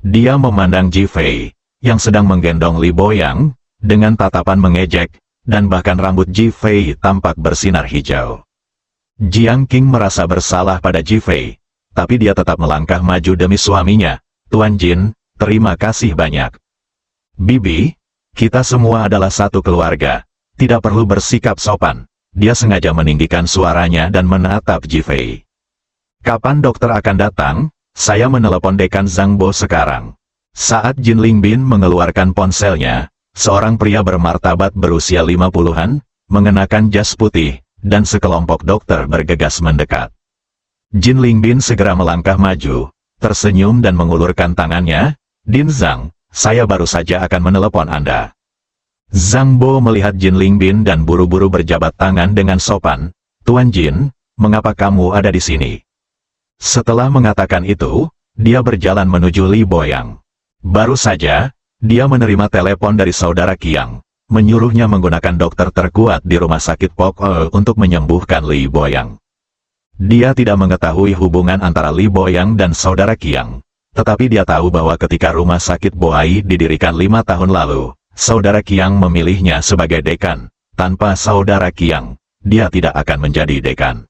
C: Dia memandang Ji Fei, yang sedang menggendong Li Boyang, dengan tatapan mengejek, dan bahkan rambut Ji Fei tampak bersinar hijau. Jiang Qing merasa bersalah pada Ji Fei, tapi dia tetap melangkah maju demi suaminya. Tuan Jin, terima kasih banyak. Bibi, kita semua adalah satu keluarga, tidak perlu bersikap sopan. Dia sengaja meninggikan suaranya dan menatap Ji Fei. Kapan dokter akan datang? Saya menelepon Dekan Zhang Bo sekarang. Saat Jin Lingbin mengeluarkan ponselnya, seorang pria bermartabat berusia 50-an, mengenakan jas putih, dan sekelompok dokter bergegas mendekat. Jin Lingbin segera melangkah maju, tersenyum dan mengulurkan tangannya. Din Zhang, saya baru saja akan menelepon Anda. Zhang Bo melihat Jin Lingbin dan buru-buru berjabat tangan dengan sopan. Tuan Jin, mengapa kamu ada di sini? Setelah mengatakan itu, dia berjalan menuju Li Boyang. Baru saja, dia menerima telepon dari saudara Qiang, menyuruhnya menggunakan dokter terkuat di rumah sakit Pok untuk menyembuhkan Li Boyang. Dia tidak mengetahui hubungan antara Li Boyang dan saudara Qiang, tetapi dia tahu bahwa ketika rumah sakit Boai didirikan 5 tahun lalu, saudara Qiang memilihnya sebagai dekan. Tanpa saudara Qiang, dia tidak akan menjadi dekan.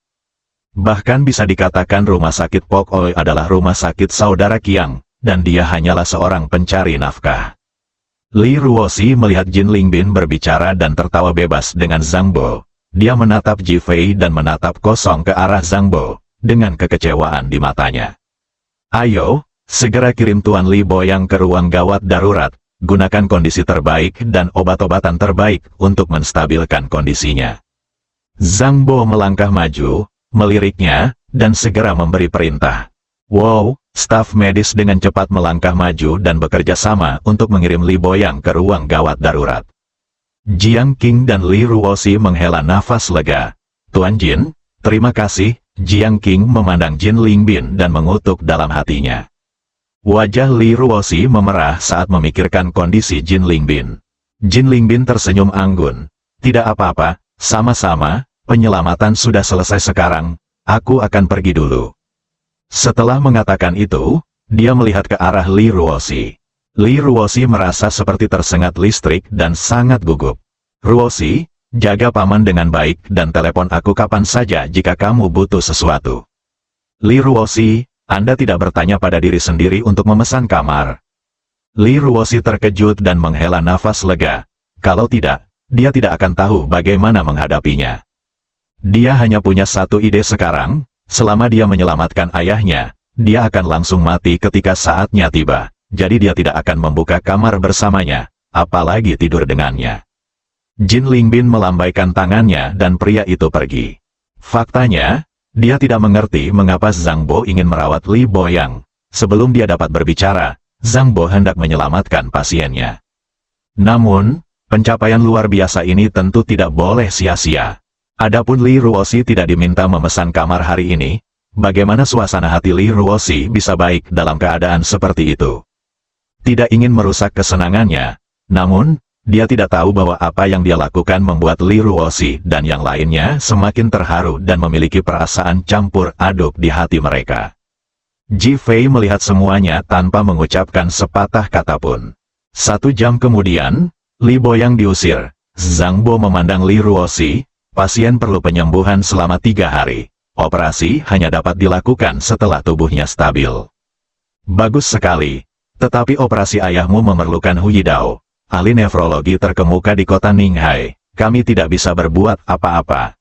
C: Bahkan bisa dikatakan rumah sakit Pok Oi adalah rumah sakit saudara Qiang, dan dia hanyalah seorang pencari nafkah. Li Ruoshi melihat Jin Lingbin berbicara dan tertawa bebas dengan Zhang Bo. Dia menatap Ji Fei dan menatap kosong ke arah Zhang Bo, dengan kekecewaan di matanya. Ayo, segera kirim Tuan Li Boyang ke ruang gawat darurat. Gunakan kondisi terbaik dan obat-obatan terbaik untuk menstabilkan kondisinya. Zhang Bo melangkah maju, meliriknya, dan segera memberi perintah. Wow, staf medis dengan cepat melangkah maju dan bekerja sama untuk mengirim Li Boyang ke ruang gawat darurat. Jiang Qing dan Li Ruoshi menghela nafas lega. Tuan Jin, terima kasih. Jiang Qing memandang Jin Lingbin dan mengutuk dalam hatinya. Wajah Li Ruoshi memerah saat memikirkan kondisi Jin Lingbin. Jin Lingbin tersenyum anggun. Tidak apa-apa, sama-sama, penyelamatan sudah selesai sekarang, aku akan pergi dulu. Setelah mengatakan itu, dia melihat ke arah Li Ruoshi. Li Ruoshi merasa seperti tersengat listrik dan sangat gugup. Ruoshi, jaga paman dengan baik dan telepon aku kapan saja jika kamu butuh sesuatu. Li Ruoshi, Anda tidak bertanya pada diri sendiri untuk memesan kamar. Li Ruoshi terkejut dan menghela nafas lega. Kalau tidak, dia tidak akan tahu bagaimana menghadapinya. Dia hanya punya satu ide sekarang, selama dia menyelamatkan ayahnya, dia akan langsung mati ketika saatnya tiba. Jadi dia tidak akan membuka kamar bersamanya, apalagi tidur dengannya. Jin Lingbin melambaikan tangannya dan pria itu pergi. Faktanya, dia tidak mengerti mengapa Zhang Bo ingin merawat Li Boyang. Sebelum dia dapat berbicara, Zhang Bo hendak menyelamatkan pasiennya. Namun, pencapaian luar biasa ini tentu tidak boleh sia-sia. Adapun Li Ruoshi tidak diminta memesan kamar hari ini, bagaimana suasana hati Li Ruoshi bisa baik dalam keadaan seperti itu? Tidak ingin merusak kesenangannya, namun, dia tidak tahu bahwa apa yang dia lakukan membuat Li Ruoshi dan yang lainnya semakin terharu dan memiliki perasaan campur aduk di hati mereka. Ji Fei melihat semuanya tanpa mengucapkan sepatah kata pun. 1 jam kemudian, Li Boyang diusir. Zhang Bo memandang Li Ruoshi, pasien perlu penyembuhan selama 3 hari. Operasi hanya dapat dilakukan setelah tubuhnya stabil. Bagus sekali. Tetapi operasi ayahmu memerlukan Hu Yidao, ahli nefrologi terkemuka di kota Ninghai. Kami tidak bisa berbuat apa-apa.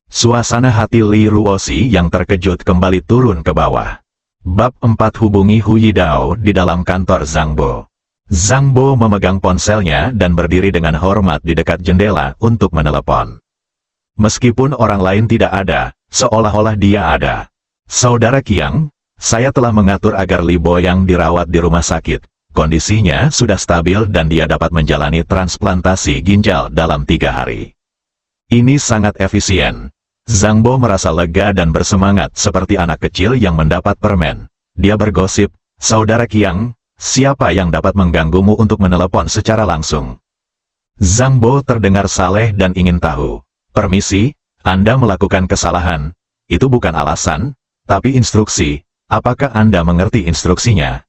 C: Suasana hati Li Ruoxi yang terkejut kembali turun ke bawah. Bab 4 hubungi Hu Yidao di dalam kantor Zhang Bo. Zhang Bo memegang ponselnya dan berdiri dengan hormat di dekat jendela untuk menelepon. Meskipun orang lain tidak ada, seolah-olah dia ada. Saudara Qiang, saya telah mengatur agar Li Boyang dirawat di rumah sakit. Kondisinya sudah stabil dan dia dapat menjalani transplantasi ginjal dalam 3 hari. Ini sangat efisien. Zhang Bo merasa lega dan bersemangat seperti anak kecil yang mendapat permen. Dia bergosip, Saudara Qiang, siapa yang dapat mengganggumu untuk menelepon secara langsung? Zhang Bo terdengar saleh dan ingin tahu. Permisi, Anda melakukan kesalahan. Itu bukan alasan, tapi instruksi. Apakah Anda mengerti instruksinya?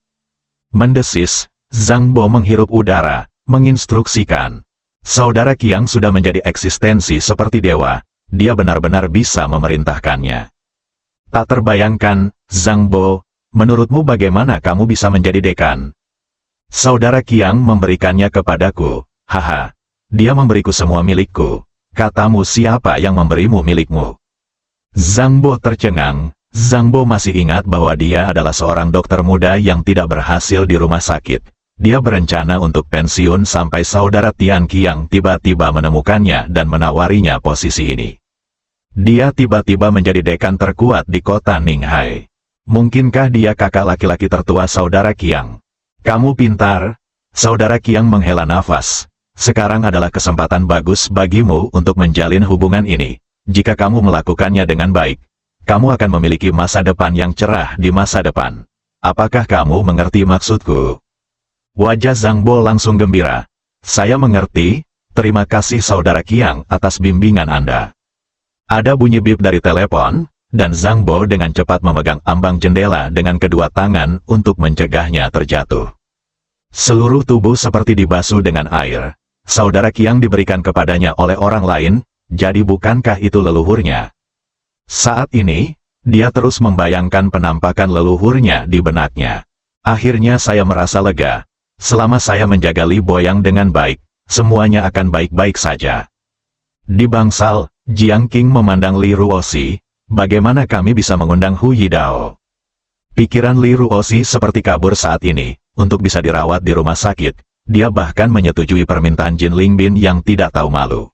C: Mendesis, Zhang Bo menghirup udara, menginstruksikan. Saudara Qiang sudah menjadi eksistensi seperti dewa. Dia benar-benar bisa memerintahkannya. Tak terbayangkan, Zhang Bo, menurutmu bagaimana kamu bisa menjadi dekan? Saudara Qiang memberikannya kepadaku. Haha, dia memberiku semua milikku. Katamu siapa yang memberimu milikmu? Zhang Bo tercengang. Zhang Bo masih ingat bahwa dia adalah seorang dokter muda yang tidak berhasil di rumah sakit. Dia berencana untuk pensiun sampai saudara Tian Qiang tiba-tiba menemukannya dan menawarinya posisi ini. Dia tiba-tiba menjadi dekan terkuat di kota Ninghai. Mungkinkah dia kakak laki-laki tertua saudara Qiang? Kamu pintar. Saudara Qiang menghela nafas. Sekarang adalah kesempatan bagus bagimu untuk menjalin hubungan ini. Jika kamu melakukannya dengan baik, kamu akan memiliki masa depan yang cerah di masa depan. Apakah kamu mengerti maksudku? Wajah Zhang Bo langsung gembira. Saya mengerti, terima kasih saudara Qiang atas bimbingan Anda. Ada bunyi bip dari telepon, dan Zhang Bo dengan cepat memegang ambang jendela dengan kedua tangan untuk mencegahnya terjatuh. Seluruh tubuh seperti dibasuh dengan air. Saudara Qiang diberikan kepadanya oleh orang lain, jadi bukankah itu leluhurnya? Saat ini, dia terus membayangkan penampakan leluhurnya di benaknya. Akhirnya saya merasa lega. Selama saya menjaga Li Boyang dengan baik, semuanya akan baik-baik saja. Di bangsal, Jiang Qing memandang Li Ruoxi. Bagaimana kami bisa mengundang Hu Yidao? Pikiran Li Ruoxi seperti kabur saat ini. Untuk bisa dirawat di rumah sakit, dia bahkan menyetujui permintaan Jin Lingbin yang tidak tahu malu.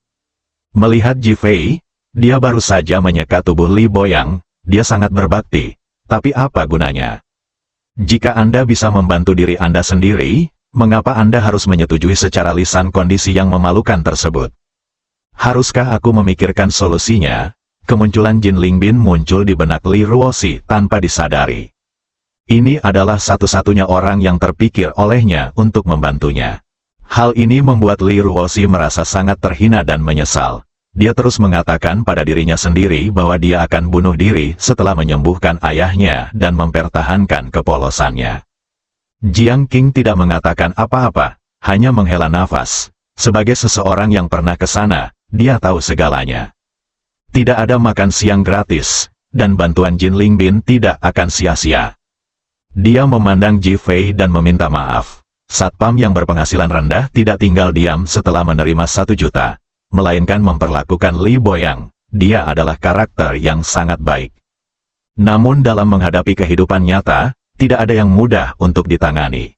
C: Melihat Ji Fei, dia baru saja menyeka tubuh Li Boyang. Dia sangat berbakti. Tapi apa gunanya? Jika Anda bisa membantu diri Anda sendiri, mengapa Anda harus menyetujui secara lisan kondisi yang memalukan tersebut? Haruskah aku memikirkan solusinya? Kemunculan Jin Lingbin muncul di benak Li Ruoxi tanpa disadari. Ini adalah satu-satunya orang yang terpikir olehnya untuk membantunya. Hal ini membuat Li Ruoxi merasa sangat terhina dan menyesal. Dia terus mengatakan pada dirinya sendiri bahwa dia akan bunuh diri setelah menyembuhkan ayahnya dan mempertahankan kepolosannya. Jiang Qing tidak mengatakan apa-apa, hanya menghela nafas. Sebagai seseorang yang pernah ke sana, dia tahu segalanya. Tidak ada makan siang gratis, dan bantuan Jin Lingbin tidak akan sia-sia. Dia memandang Ji Fei dan meminta maaf. Satpam yang berpenghasilan rendah tidak tinggal diam setelah menerima 1 juta. Melainkan memperlakukan Li Boyang. Dia adalah karakter yang sangat baik. Namun dalam menghadapi kehidupan nyata, tidak ada yang mudah untuk ditangani.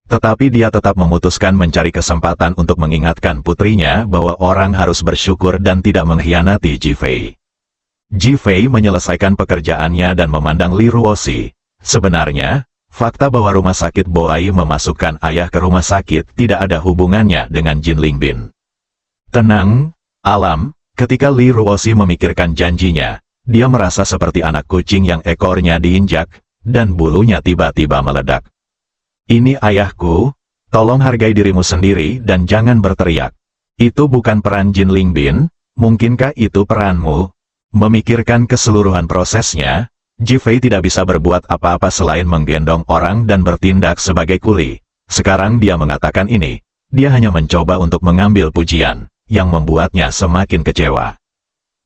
C: Tetapi dia tetap memutuskan mencari kesempatan untuk mengingatkan putrinya bahwa orang harus bersyukur dan tidak mengkhianati Ji Fei. Ji Fei menyelesaikan pekerjaannya dan memandang Li Ruoxi. Sebenarnya, fakta bahwa rumah sakit Boai memasukkan ayah ke rumah sakit tidak ada hubungannya dengan Jin Lingbin. Tenang, alam, ketika Li Ruoxi memikirkan janjinya, dia merasa seperti anak kucing yang ekornya diinjak, dan bulunya tiba-tiba meledak. Ini ayahku, tolong hargai dirimu sendiri dan jangan berteriak. Itu bukan peran Jin Lingbin, mungkinkah itu peranmu? Memikirkan keseluruhan prosesnya, Ji Fei tidak bisa berbuat apa-apa selain menggendong orang dan bertindak sebagai kuli. Sekarang dia mengatakan ini, dia hanya mencoba untuk mengambil pujian, yang membuatnya semakin kecewa.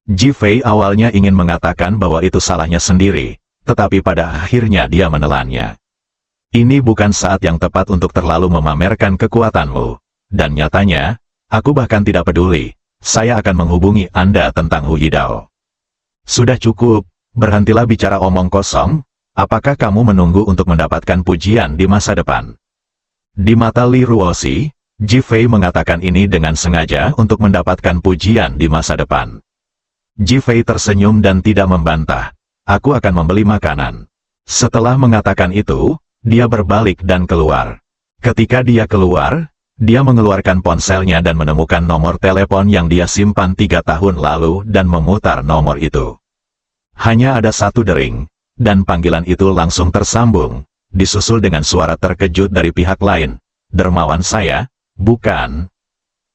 C: Ji Fei awalnya ingin mengatakan bahwa itu salahnya sendiri, tetapi pada akhirnya dia menelannya. Ini bukan saat yang tepat untuk terlalu memamerkan kekuatanmu. Dan nyatanya, aku bahkan tidak peduli. Saya akan menghubungi Anda tentang Hu Yidao. Sudah cukup, berhentilah bicara omong kosong. Apakah kamu menunggu untuk mendapatkan pujian di masa depan? Di mata Li Ruoxi, Ji Fei mengatakan ini dengan sengaja untuk mendapatkan pujian di masa depan. Ji Fei tersenyum dan tidak membantah. Aku akan membeli makanan. Setelah mengatakan itu, dia berbalik dan keluar. Ketika dia keluar, dia mengeluarkan ponselnya dan menemukan nomor telepon yang dia simpan 3 tahun lalu dan memutar nomor itu. Hanya ada satu dering, dan panggilan itu langsung tersambung, disusul dengan suara terkejut dari pihak lain. Dermawan saya, bukan?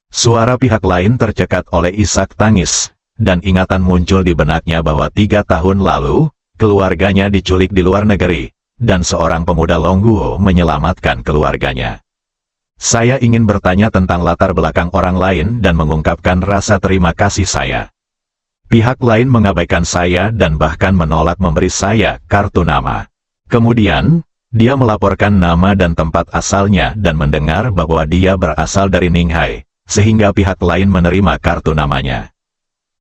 C: Suara pihak lain tercekat oleh isak tangis, dan ingatan muncul di benaknya bahwa 3 tahun lalu, keluarganya diculik di luar negeri, dan seorang pemuda Longguo menyelamatkan keluarganya. Saya ingin bertanya tentang latar belakang orang lain dan mengungkapkan rasa terima kasih saya. Pihak lain mengabaikan saya dan bahkan menolak memberi saya kartu nama. Kemudian, dia melaporkan nama dan tempat asalnya dan mendengar bahwa dia berasal dari Ninghai, sehingga pihak lain menerima kartu namanya.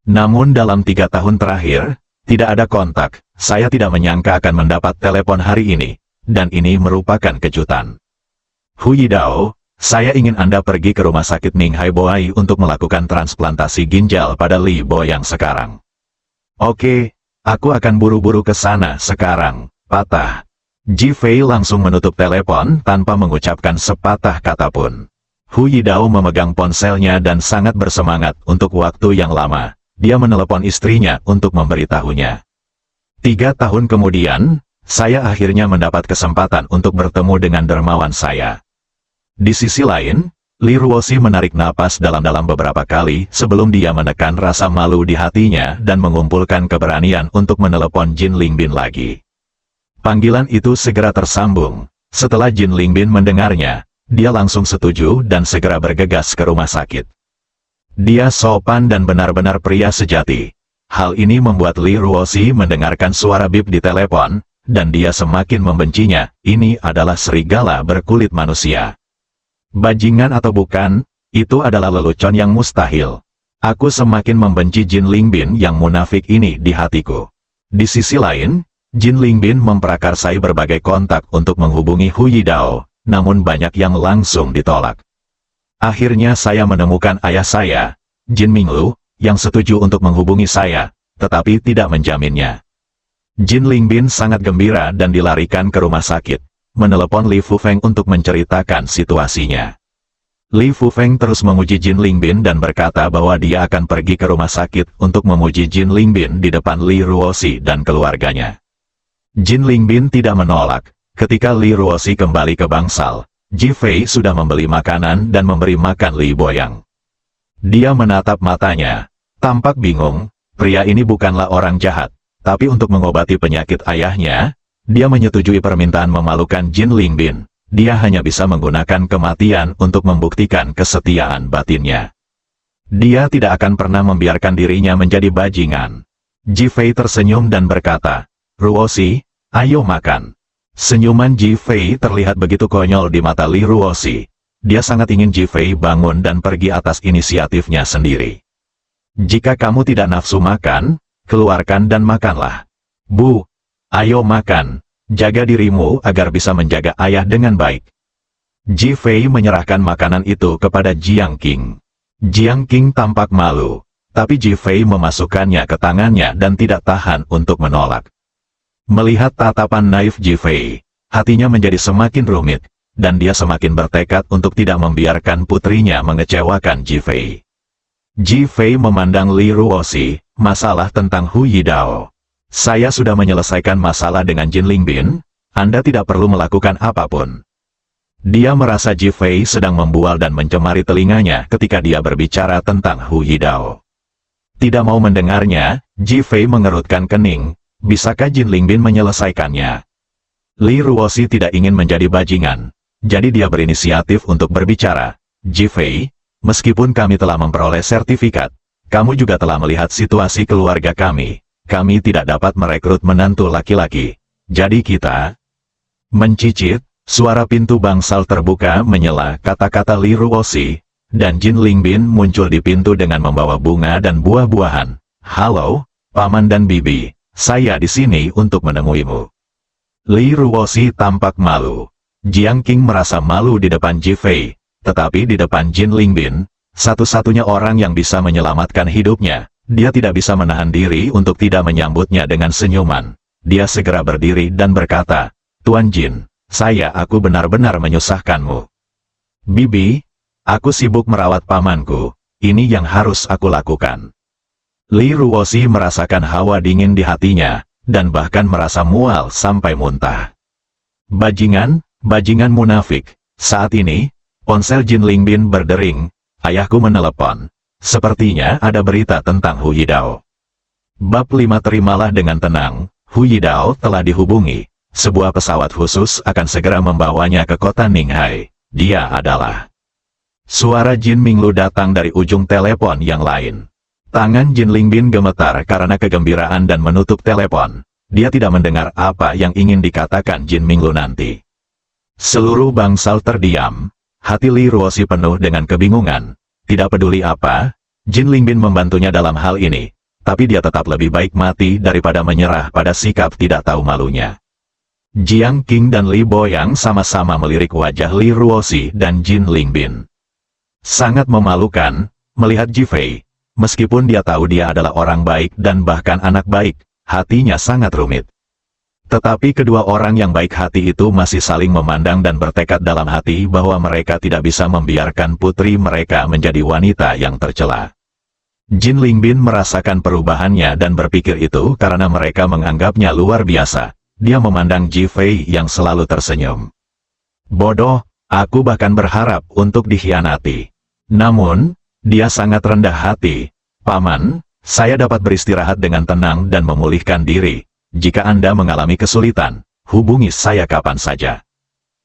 C: Namun dalam 3 tahun terakhir, tidak ada kontak. Saya tidak menyangka akan mendapat telepon hari ini, dan ini merupakan kejutan. Hu Yidao, saya ingin Anda pergi ke rumah sakit Ninghai Boai untuk melakukan transplantasi ginjal pada Li Bo yang sekarang. Oke, aku akan buru-buru ke sana sekarang, patah. Ji Fei langsung menutup telepon tanpa mengucapkan sepatah kata pun. Hu Yidao memegang ponselnya dan sangat bersemangat untuk waktu yang lama. Dia menelepon istrinya untuk memberitahunya. 3 tahun kemudian, saya akhirnya mendapat kesempatan untuk bertemu dengan dermawan saya. Di sisi lain, Li Ruoxi menarik napas dalam-dalam beberapa kali sebelum dia menekan rasa malu di hatinya dan mengumpulkan keberanian untuk menelepon Jin Lingbin lagi. Panggilan itu segera tersambung. Setelah Jin Lingbin mendengarnya, dia langsung setuju dan segera bergegas ke rumah sakit. Dia sopan dan benar-benar pria sejati. Hal ini membuat Li Ruoxi mendengarkan suara bip di telepon, dan dia semakin membencinya. Ini adalah serigala berkulit manusia. Bajingan atau bukan, itu adalah lelucon yang mustahil. Aku semakin membenci Jin Lingbin yang munafik ini di hatiku. Di sisi lain, Jin Lingbin memprakarsai berbagai kontak untuk menghubungi Hu Yidao, namun banyak yang langsung ditolak. Akhirnya saya menemukan ayah saya, Jin Minglu, yang setuju untuk menghubungi saya, tetapi tidak menjaminnya. Jin Lingbin sangat gembira dan dilarikan ke rumah sakit, menelepon Li Fufeng untuk menceritakan situasinya. Li Fufeng terus memuji Jin Lingbin dan berkata bahwa dia akan pergi ke rumah sakit untuk memuji Jin Lingbin di depan Li Ruoxi dan keluarganya. Jin Lingbin tidak menolak. Ketika Li Ruoxi kembali ke bangsal, Ji Fei sudah membeli makanan dan memberi makan Li Boyang. Dia menatap matanya, tampak bingung. Pria ini bukanlah orang jahat, tapi untuk mengobati penyakit ayahnya, dia menyetujui permintaan memalukan Jin Lingbin. Dia hanya bisa menggunakan kematian untuk membuktikan kesetiaan batinnya. Dia tidak akan pernah membiarkan dirinya menjadi bajingan. Ji Fei tersenyum dan berkata, Ruoxi, ayo makan. Senyuman Ji Fei terlihat begitu konyol di mata Li Ruoxi. Dia sangat ingin Ji Fei bangun dan pergi atas inisiatifnya sendiri. Jika kamu tidak nafsu makan, keluarkan dan makanlah. Bu, ayo makan, jaga dirimu agar bisa menjaga ayah dengan baik. Ji Fei menyerahkan makanan itu kepada Jiang Qing. Jiang Qing tampak malu, tapi Ji Fei memasukkannya ke tangannya dan tidak tahan untuk menolak. Melihat tatapan naif Ji Fei, hatinya menjadi semakin rumit, dan dia semakin bertekad untuk tidak membiarkan putrinya mengecewakan Ji Fei. Ji Fei memandang Li Ruoxi, masalah tentang Hu Yidao. Saya sudah menyelesaikan masalah dengan Jin Lingbin, Anda tidak perlu melakukan apapun. Dia merasa Ji Fei sedang membual dan mencemari telinganya ketika dia berbicara tentang Hu Yidao. Tidak mau mendengarnya, Ji Fei mengerutkan kening. Bisakah Jin Lingbin menyelesaikannya? Li Ruoxi tidak ingin menjadi bajingan, jadi dia berinisiatif untuk berbicara. Ji Fei, meskipun kami telah memperoleh sertifikat, kamu juga telah melihat situasi keluarga kami. Kami tidak dapat merekrut menantu laki-laki. Jadi kita mencicit. Suara pintu bangsal terbuka menyela kata-kata Li Ruoxi, dan Jin Lingbin muncul di pintu dengan membawa bunga dan buah-buahan. Halo, Paman dan Bibi, saya di sini untuk menemuimu. Li Ruoxi tampak malu. Jiang Qing merasa malu di depan Ji Fei, tetapi di depan Jin Lingbin, satu-satunya orang yang bisa menyelamatkan hidupnya, dia tidak bisa menahan diri untuk tidak menyambutnya dengan senyuman. Dia segera berdiri dan berkata, Tuan Jin, aku benar-benar menyusahkanmu. Bibi, aku sibuk merawat pamanku, ini yang harus aku lakukan. Li Ruoxi merasakan hawa dingin di hatinya, dan bahkan merasa mual sampai muntah. Bajingan munafik. Saat ini, ponsel Jin Lingbin berdering, ayahku menelepon. Sepertinya ada berita tentang Hu Yidao. Bab 5. Terimalah dengan tenang, Hu Yidao telah dihubungi. Sebuah pesawat khusus akan segera membawanya ke kota Ninghai. Dia adalah. Suara Jin Minglu datang dari ujung telepon yang lain. Tangan Jin Lingbin gemetar karena kegembiraan dan menutup telepon. Dia tidak mendengar apa yang ingin dikatakan Jin Minglu nanti. Seluruh bangsal terdiam. Hati Li Ruoxi penuh dengan kebingungan. Tidak peduli apa, Jin Lingbin membantunya dalam hal ini. Tapi dia tetap lebih baik mati daripada menyerah pada sikap tidak tahu malunya. Jiang Qing dan Li Boyang sama-sama melirik wajah Li Ruoxi dan Jin Lingbin. Sangat memalukan, melihat Ji Fei. Meskipun dia tahu dia adalah orang baik dan bahkan anak baik, hatinya sangat rumit. Tetapi kedua orang yang baik hati itu masih saling memandang dan bertekad dalam hati bahwa mereka tidak bisa membiarkan putri mereka menjadi wanita yang tercela. Jin Lingbin merasakan perubahannya dan berpikir itu karena mereka menganggapnya luar biasa. Dia memandang Ji Fei yang selalu tersenyum. Bodoh, aku bahkan berharap untuk dikhianati. Namun, dia sangat rendah hati. Paman, saya dapat beristirahat dengan tenang dan memulihkan diri. Jika Anda mengalami kesulitan, hubungi saya kapan saja.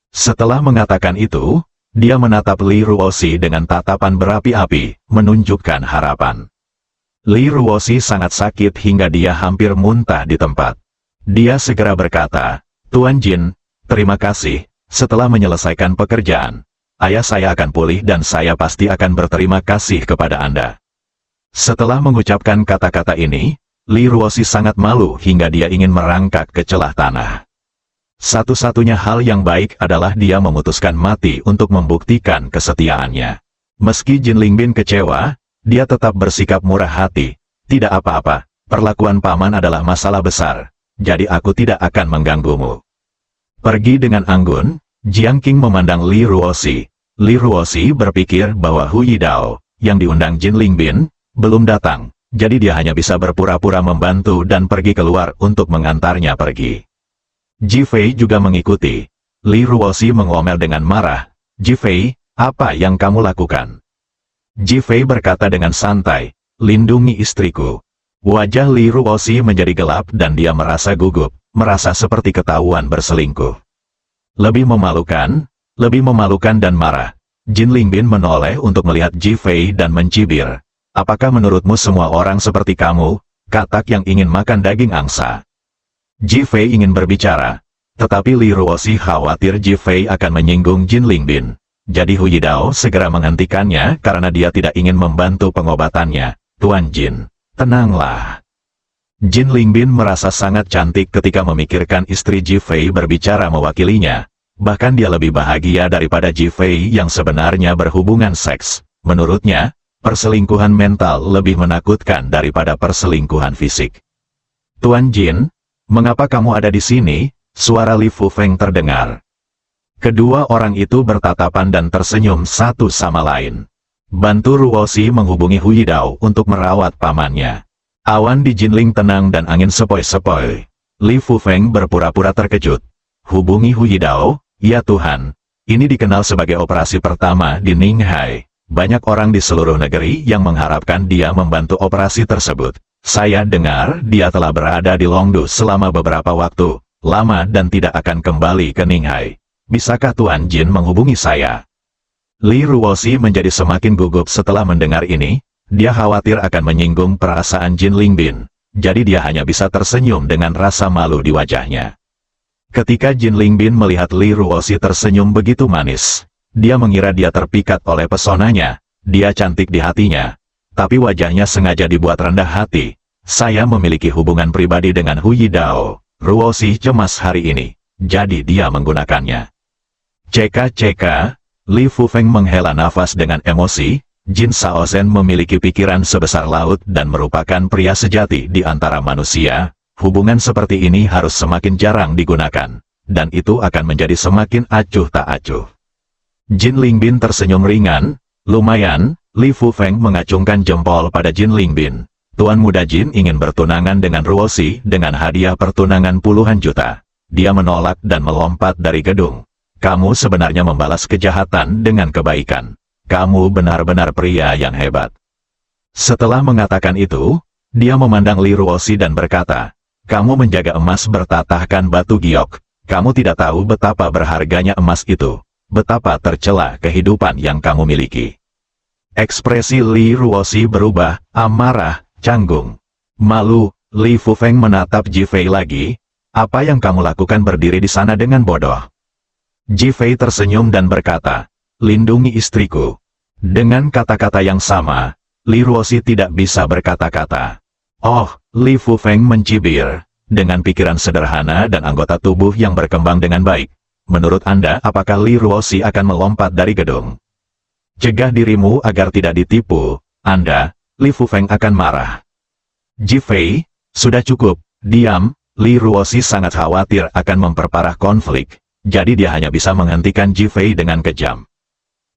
C: Setelah mengatakan itu, dia menatap Li Ruoxi dengan tatapan berapi-api, menunjukkan harapan. Li Ruoxi sangat sakit hingga dia hampir muntah di tempat. Dia segera berkata, Tuan Jin, terima kasih, setelah menyelesaikan pekerjaan, ayah saya akan pulih dan saya pasti akan berterima kasih kepada Anda. Setelah mengucapkan kata-kata ini, Li Ruoxi sangat malu hingga dia ingin merangkak ke celah tanah. Satu-satunya hal yang baik adalah dia memutuskan mati untuk membuktikan kesetiaannya. Meski Jin Lingbin kecewa, dia tetap bersikap murah hati. Tidak apa-apa, perlakuan paman adalah masalah besar. Jadi aku tidak akan mengganggumu. Pergi dengan anggun, Jiang Qing memandang Li Ruoxi. Li Ruoxi berpikir bahwa Hu Yidao, yang diundang Jin Lingbin, belum datang. Jadi dia hanya bisa berpura-pura membantu dan pergi keluar untuk mengantarnya pergi. Ji Fei juga mengikuti. Li Ruoxi mengomel dengan marah. Ji Fei, apa yang kamu lakukan? Ji Fei berkata dengan santai, lindungi istriku. Wajah Li Ruoxi menjadi gelap dan dia merasa gugup, merasa seperti ketahuan berselingkuh. Lebih memalukan dan marah. Jin Lingbin menoleh untuk melihat Ji Fei dan mencibir. Apakah menurutmu semua orang seperti kamu, katak yang ingin makan daging angsa? Ji Fei ingin berbicara, tetapi Li Ruoxi khawatir Ji Fei akan menyinggung Jin Lingbin. Jadi Hu Yidao segera menghentikannya karena dia tidak ingin membantu pengobatannya. Tuan Jin, tenanglah. Jin Lingbin merasa sangat cantik ketika memikirkan istri Ji Fei berbicara mewakilinya. Bahkan dia lebih bahagia daripada Ji Fei yang sebenarnya berhubungan seks. Menurutnya, perselingkuhan mental lebih menakutkan daripada perselingkuhan fisik. Tuan Jin, mengapa kamu ada di sini? Suara Li Fufeng terdengar. Kedua orang itu bertatapan dan tersenyum satu sama lain. Bantu Ruoxi menghubungi Hu Yidao untuk merawat pamannya. Awan di Jinling tenang dan angin sepoi-sepoi. Li Fufeng berpura-pura terkejut. Hubungi Hu Yidao? Ya Tuhan. Ini dikenal sebagai operasi pertama di Ninghai. Banyak orang di seluruh negeri yang mengharapkan dia membantu operasi tersebut. Saya dengar dia telah berada di Longdu selama beberapa waktu lama dan tidak akan kembali ke Ninghai. Bisakah Tuan Jin menghubungi saya? Li Ruoxi menjadi semakin gugup setelah mendengar ini. Dia khawatir akan menyinggung perasaan Jin Lingbin, jadi dia hanya bisa tersenyum dengan rasa malu di wajahnya. Ketika Jin Lingbin melihat Li Ruoxi tersenyum begitu manis, dia mengira dia terpikat oleh pesonanya, dia cantik di hatinya. Tapi wajahnya sengaja dibuat rendah hati. Saya memiliki hubungan pribadi dengan Hu Yidao. Ruoxi cemas hari ini, jadi dia menggunakannya. Ceka, Li Fufeng menghela nafas dengan emosi. Jin Shaozhen memiliki pikiran sebesar laut dan merupakan pria sejati di antara manusia. Hubungan seperti ini harus semakin jarang digunakan, dan itu akan menjadi semakin acuh tak acuh. Jin Lingbin tersenyum ringan. Lumayan, Li Fufeng mengacungkan jempol pada Jin Lingbin. Tuan muda Jin ingin bertunangan dengan Ruoxi dengan hadiah pertunangan puluhan juta. Dia menolak dan melompat dari gedung. Kamu sebenarnya membalas kejahatan dengan kebaikan. Kamu benar-benar pria yang hebat. Setelah mengatakan itu, dia memandang Li Ruoxi dan berkata, kamu menjaga emas bertatahkan batu giok. Kamu tidak tahu betapa berharganya emas itu. Betapa tercela kehidupan yang kamu miliki. Ekspresi Li Ruoxi berubah, amarah, canggung. Malu, Li Fufeng menatap Ji Fei lagi. Apa yang kamu lakukan berdiri di sana dengan bodoh? Ji Fei tersenyum dan berkata, lindungi istriku. Dengan kata-kata yang sama, Li Ruoxi tidak bisa berkata-kata. Oh, Li Fufeng mencibir, dengan pikiran sederhana dan anggota tubuh yang berkembang dengan baik. Menurut Anda, apakah Li Ruoxi akan melompat dari gedung? Cegah dirimu agar tidak ditipu, Anda, Li Fufeng akan marah. Ji Fei, sudah cukup, diam. Li Ruoxi sangat khawatir akan memperparah konflik, jadi dia hanya bisa menghentikan Ji Fei dengan kejam.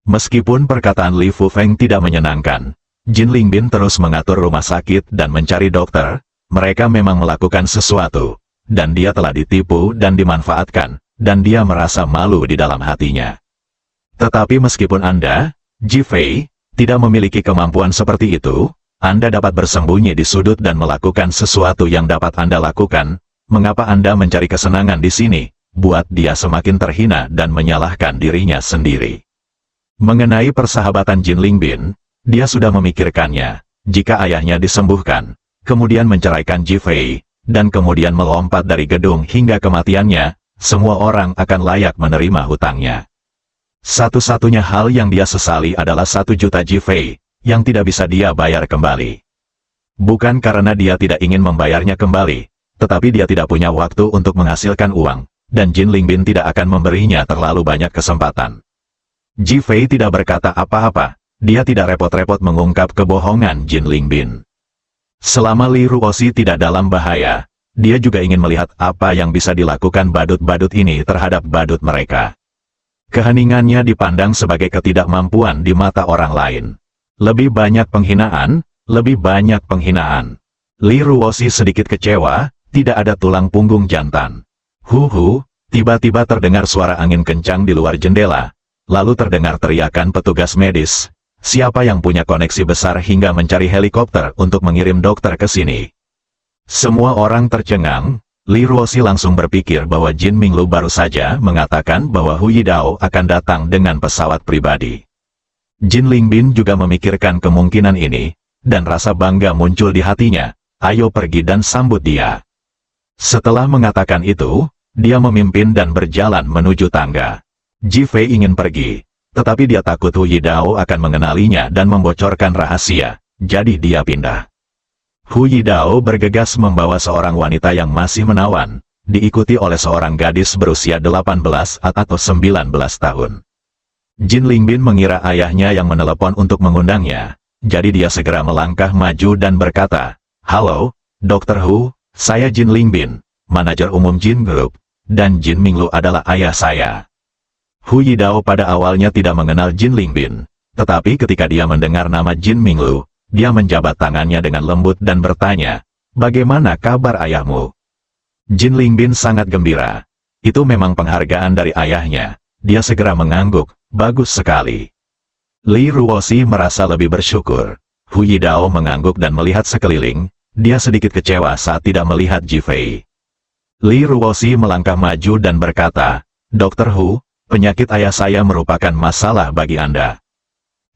C: Meskipun perkataan Li Fufeng tidak menyenangkan, Jin Lingbin terus mengatur rumah sakit dan mencari dokter. Mereka memang melakukan sesuatu, dan dia telah ditipu dan dimanfaatkan, dan dia merasa malu di dalam hatinya. Tetapi meskipun Anda, Ji Fei, tidak memiliki kemampuan seperti itu, Anda dapat bersembunyi di sudut dan melakukan sesuatu yang dapat Anda lakukan. Mengapa Anda mencari kesenangan di sini? Buat dia semakin terhina dan menyalahkan dirinya sendiri. Mengenai persahabatan Jin Lingbin, dia sudah memikirkannya. Jika ayahnya disembuhkan, kemudian menceraikan Ji Fei, dan kemudian melompat dari gedung hingga kematiannya, semua orang akan layak menerima hutangnya. Satu-satunya hal yang dia sesali adalah 1 juta Ji Fei, yang tidak bisa dia bayar kembali. Bukan karena dia tidak ingin membayarnya kembali, tetapi dia tidak punya waktu untuk menghasilkan uang, dan Jin Lingbin tidak akan memberinya terlalu banyak kesempatan. Ji Fei tidak berkata apa-apa, dia tidak repot-repot mengungkap kebohongan Jin Lingbin. Selama Li Ruoxi tidak dalam bahaya, dia juga ingin melihat apa yang bisa dilakukan badut-badut ini terhadap badut mereka. Keheningannya dipandang sebagai ketidakmampuan di mata orang lain. Lebih banyak penghinaan, lebih banyak penghinaan. Li Ruoxi sedikit kecewa, tidak ada tulang punggung jantan. Tiba-tiba terdengar suara angin kencang di luar jendela. Lalu terdengar teriakan petugas medis. Siapa yang punya koneksi besar hingga mencari helikopter untuk mengirim dokter ke sini? Semua orang tercengang. Li Ruoxi langsung berpikir bahwa Jin Minglu baru saja mengatakan bahwa Hu Yidao akan datang dengan pesawat pribadi. Jin Lingbin juga memikirkan kemungkinan ini, dan rasa bangga muncul di hatinya. Ayo pergi dan sambut dia. Setelah mengatakan itu, dia memimpin dan berjalan menuju tangga. Ji Fei ingin pergi, tetapi dia takut Hu Yidao akan mengenalinya dan membocorkan rahasia, jadi dia pindah. Hu Yidao bergegas membawa seorang wanita yang masih menawan, diikuti oleh seorang gadis berusia 18 atau 19 tahun. Jin Lingbin mengira ayahnya yang menelepon untuk mengundangnya, jadi dia segera melangkah maju dan berkata, "Halo, Dr. Hu, saya Jin Lingbin, manajer umum Jin Group, dan Jin Minglu adalah ayah saya." Hu Yidao pada awalnya tidak mengenal Jin Lingbin, tetapi ketika dia mendengar nama Jin Minglu, dia menjabat tangannya dengan lembut dan bertanya, "Bagaimana kabar ayahmu?" Jin Lingbin sangat gembira. Itu memang penghargaan dari ayahnya. Dia segera mengangguk, "Bagus sekali." Li Ruoxi merasa lebih bersyukur. Hu Yidao mengangguk dan melihat sekeliling. Dia sedikit kecewa saat tidak melihat Ji Fei. Li Ruoxi melangkah maju dan berkata, "Dr. Hu, penyakit ayah saya merupakan masalah bagi Anda."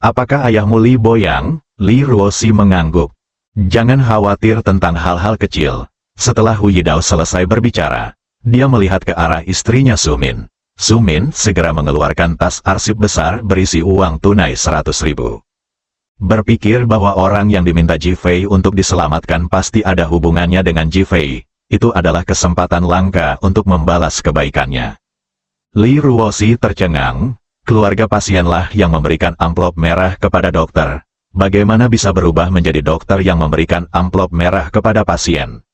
C: Apakah ayahmu Li Boyang? Li Ruoxi mengangguk. Jangan khawatir tentang hal-hal kecil. Setelah Hu Yidao selesai berbicara, dia melihat ke arah istrinya Sumin. Sumin segera mengeluarkan tas arsip besar berisi uang tunai 100.000. Berpikir bahwa orang yang diminta Ji Fei untuk diselamatkan pasti ada hubungannya dengan Ji Fei, itu adalah kesempatan langka untuk membalas kebaikannya. Li Ruoxi tercengang, keluarga pasienlah yang memberikan amplop merah kepada dokter. Bagaimana bisa berubah menjadi dokter yang memberikan amplop merah kepada pasien?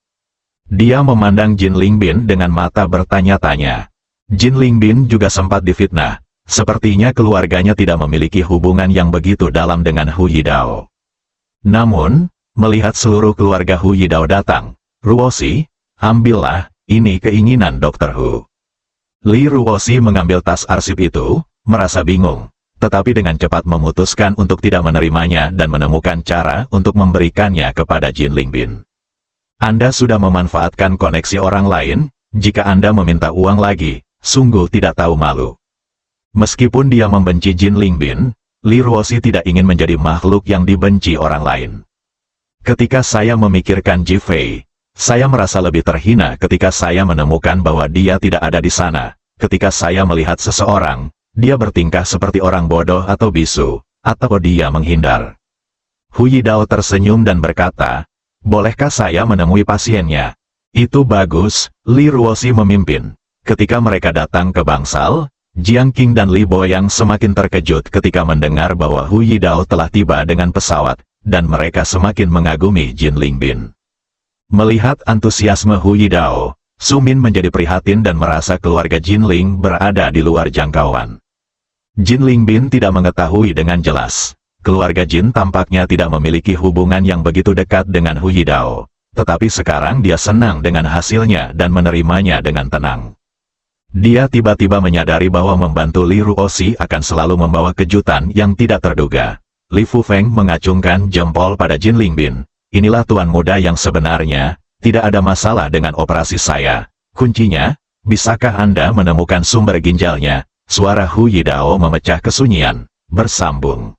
C: Dia memandang Jin Lingbin dengan mata bertanya-tanya. Jin Lingbin juga sempat difitnah. Sepertinya keluarganya tidak memiliki hubungan yang begitu dalam dengan Hu Yidao. Namun, melihat seluruh keluarga Hu Yidao datang, Ruoxi, ambillah, ini keinginan Dr. Hu. Li Ruoxi mengambil tas arsip itu, merasa bingung, tetapi dengan cepat memutuskan untuk tidak menerimanya dan menemukan cara untuk memberikannya kepada Jin Lingbin. Anda sudah memanfaatkan koneksi orang lain, jika Anda meminta uang lagi, sungguh tidak tahu malu. Meskipun dia membenci Jin Lingbin, Li Ruoxi tidak ingin menjadi makhluk yang dibenci orang lain. Ketika saya memikirkan Ji Fei, saya merasa lebih terhina ketika saya menemukan bahwa dia tidak ada di sana. Ketika saya melihat seseorang, dia bertingkah seperti orang bodoh atau bisu, atau dia menghindar. Hu Yidao tersenyum dan berkata, bolehkah saya menemui pasiennya? Itu bagus, Li Ruoxi memimpin. Ketika mereka datang ke bangsal, Jiang Qing dan Li Boyang semakin terkejut ketika mendengar bahwa Hu Yidao telah tiba dengan pesawat, dan mereka semakin mengagumi Jin Lingbin. Melihat antusiasme Hu Yidao, Sumin menjadi prihatin dan merasa keluarga Jin Ling berada di luar jangkauan. Jin Lingbin tidak mengetahui dengan jelas. Keluarga Jin tampaknya tidak memiliki hubungan yang begitu dekat dengan Hu Yidao, tetapi sekarang dia senang dengan hasilnya dan menerimanya dengan tenang. Dia tiba-tiba menyadari bahwa membantu Li Ruoxi akan selalu membawa kejutan yang tidak terduga. Li Fufeng mengacungkan jempol pada Jin Lingbin. Inilah tuan muda yang sebenarnya, tidak ada masalah dengan operasi saya. Kuncinya, bisakah Anda menemukan sumber ginjalnya? Suara Hu Yidao memecah kesunyian, bersambung.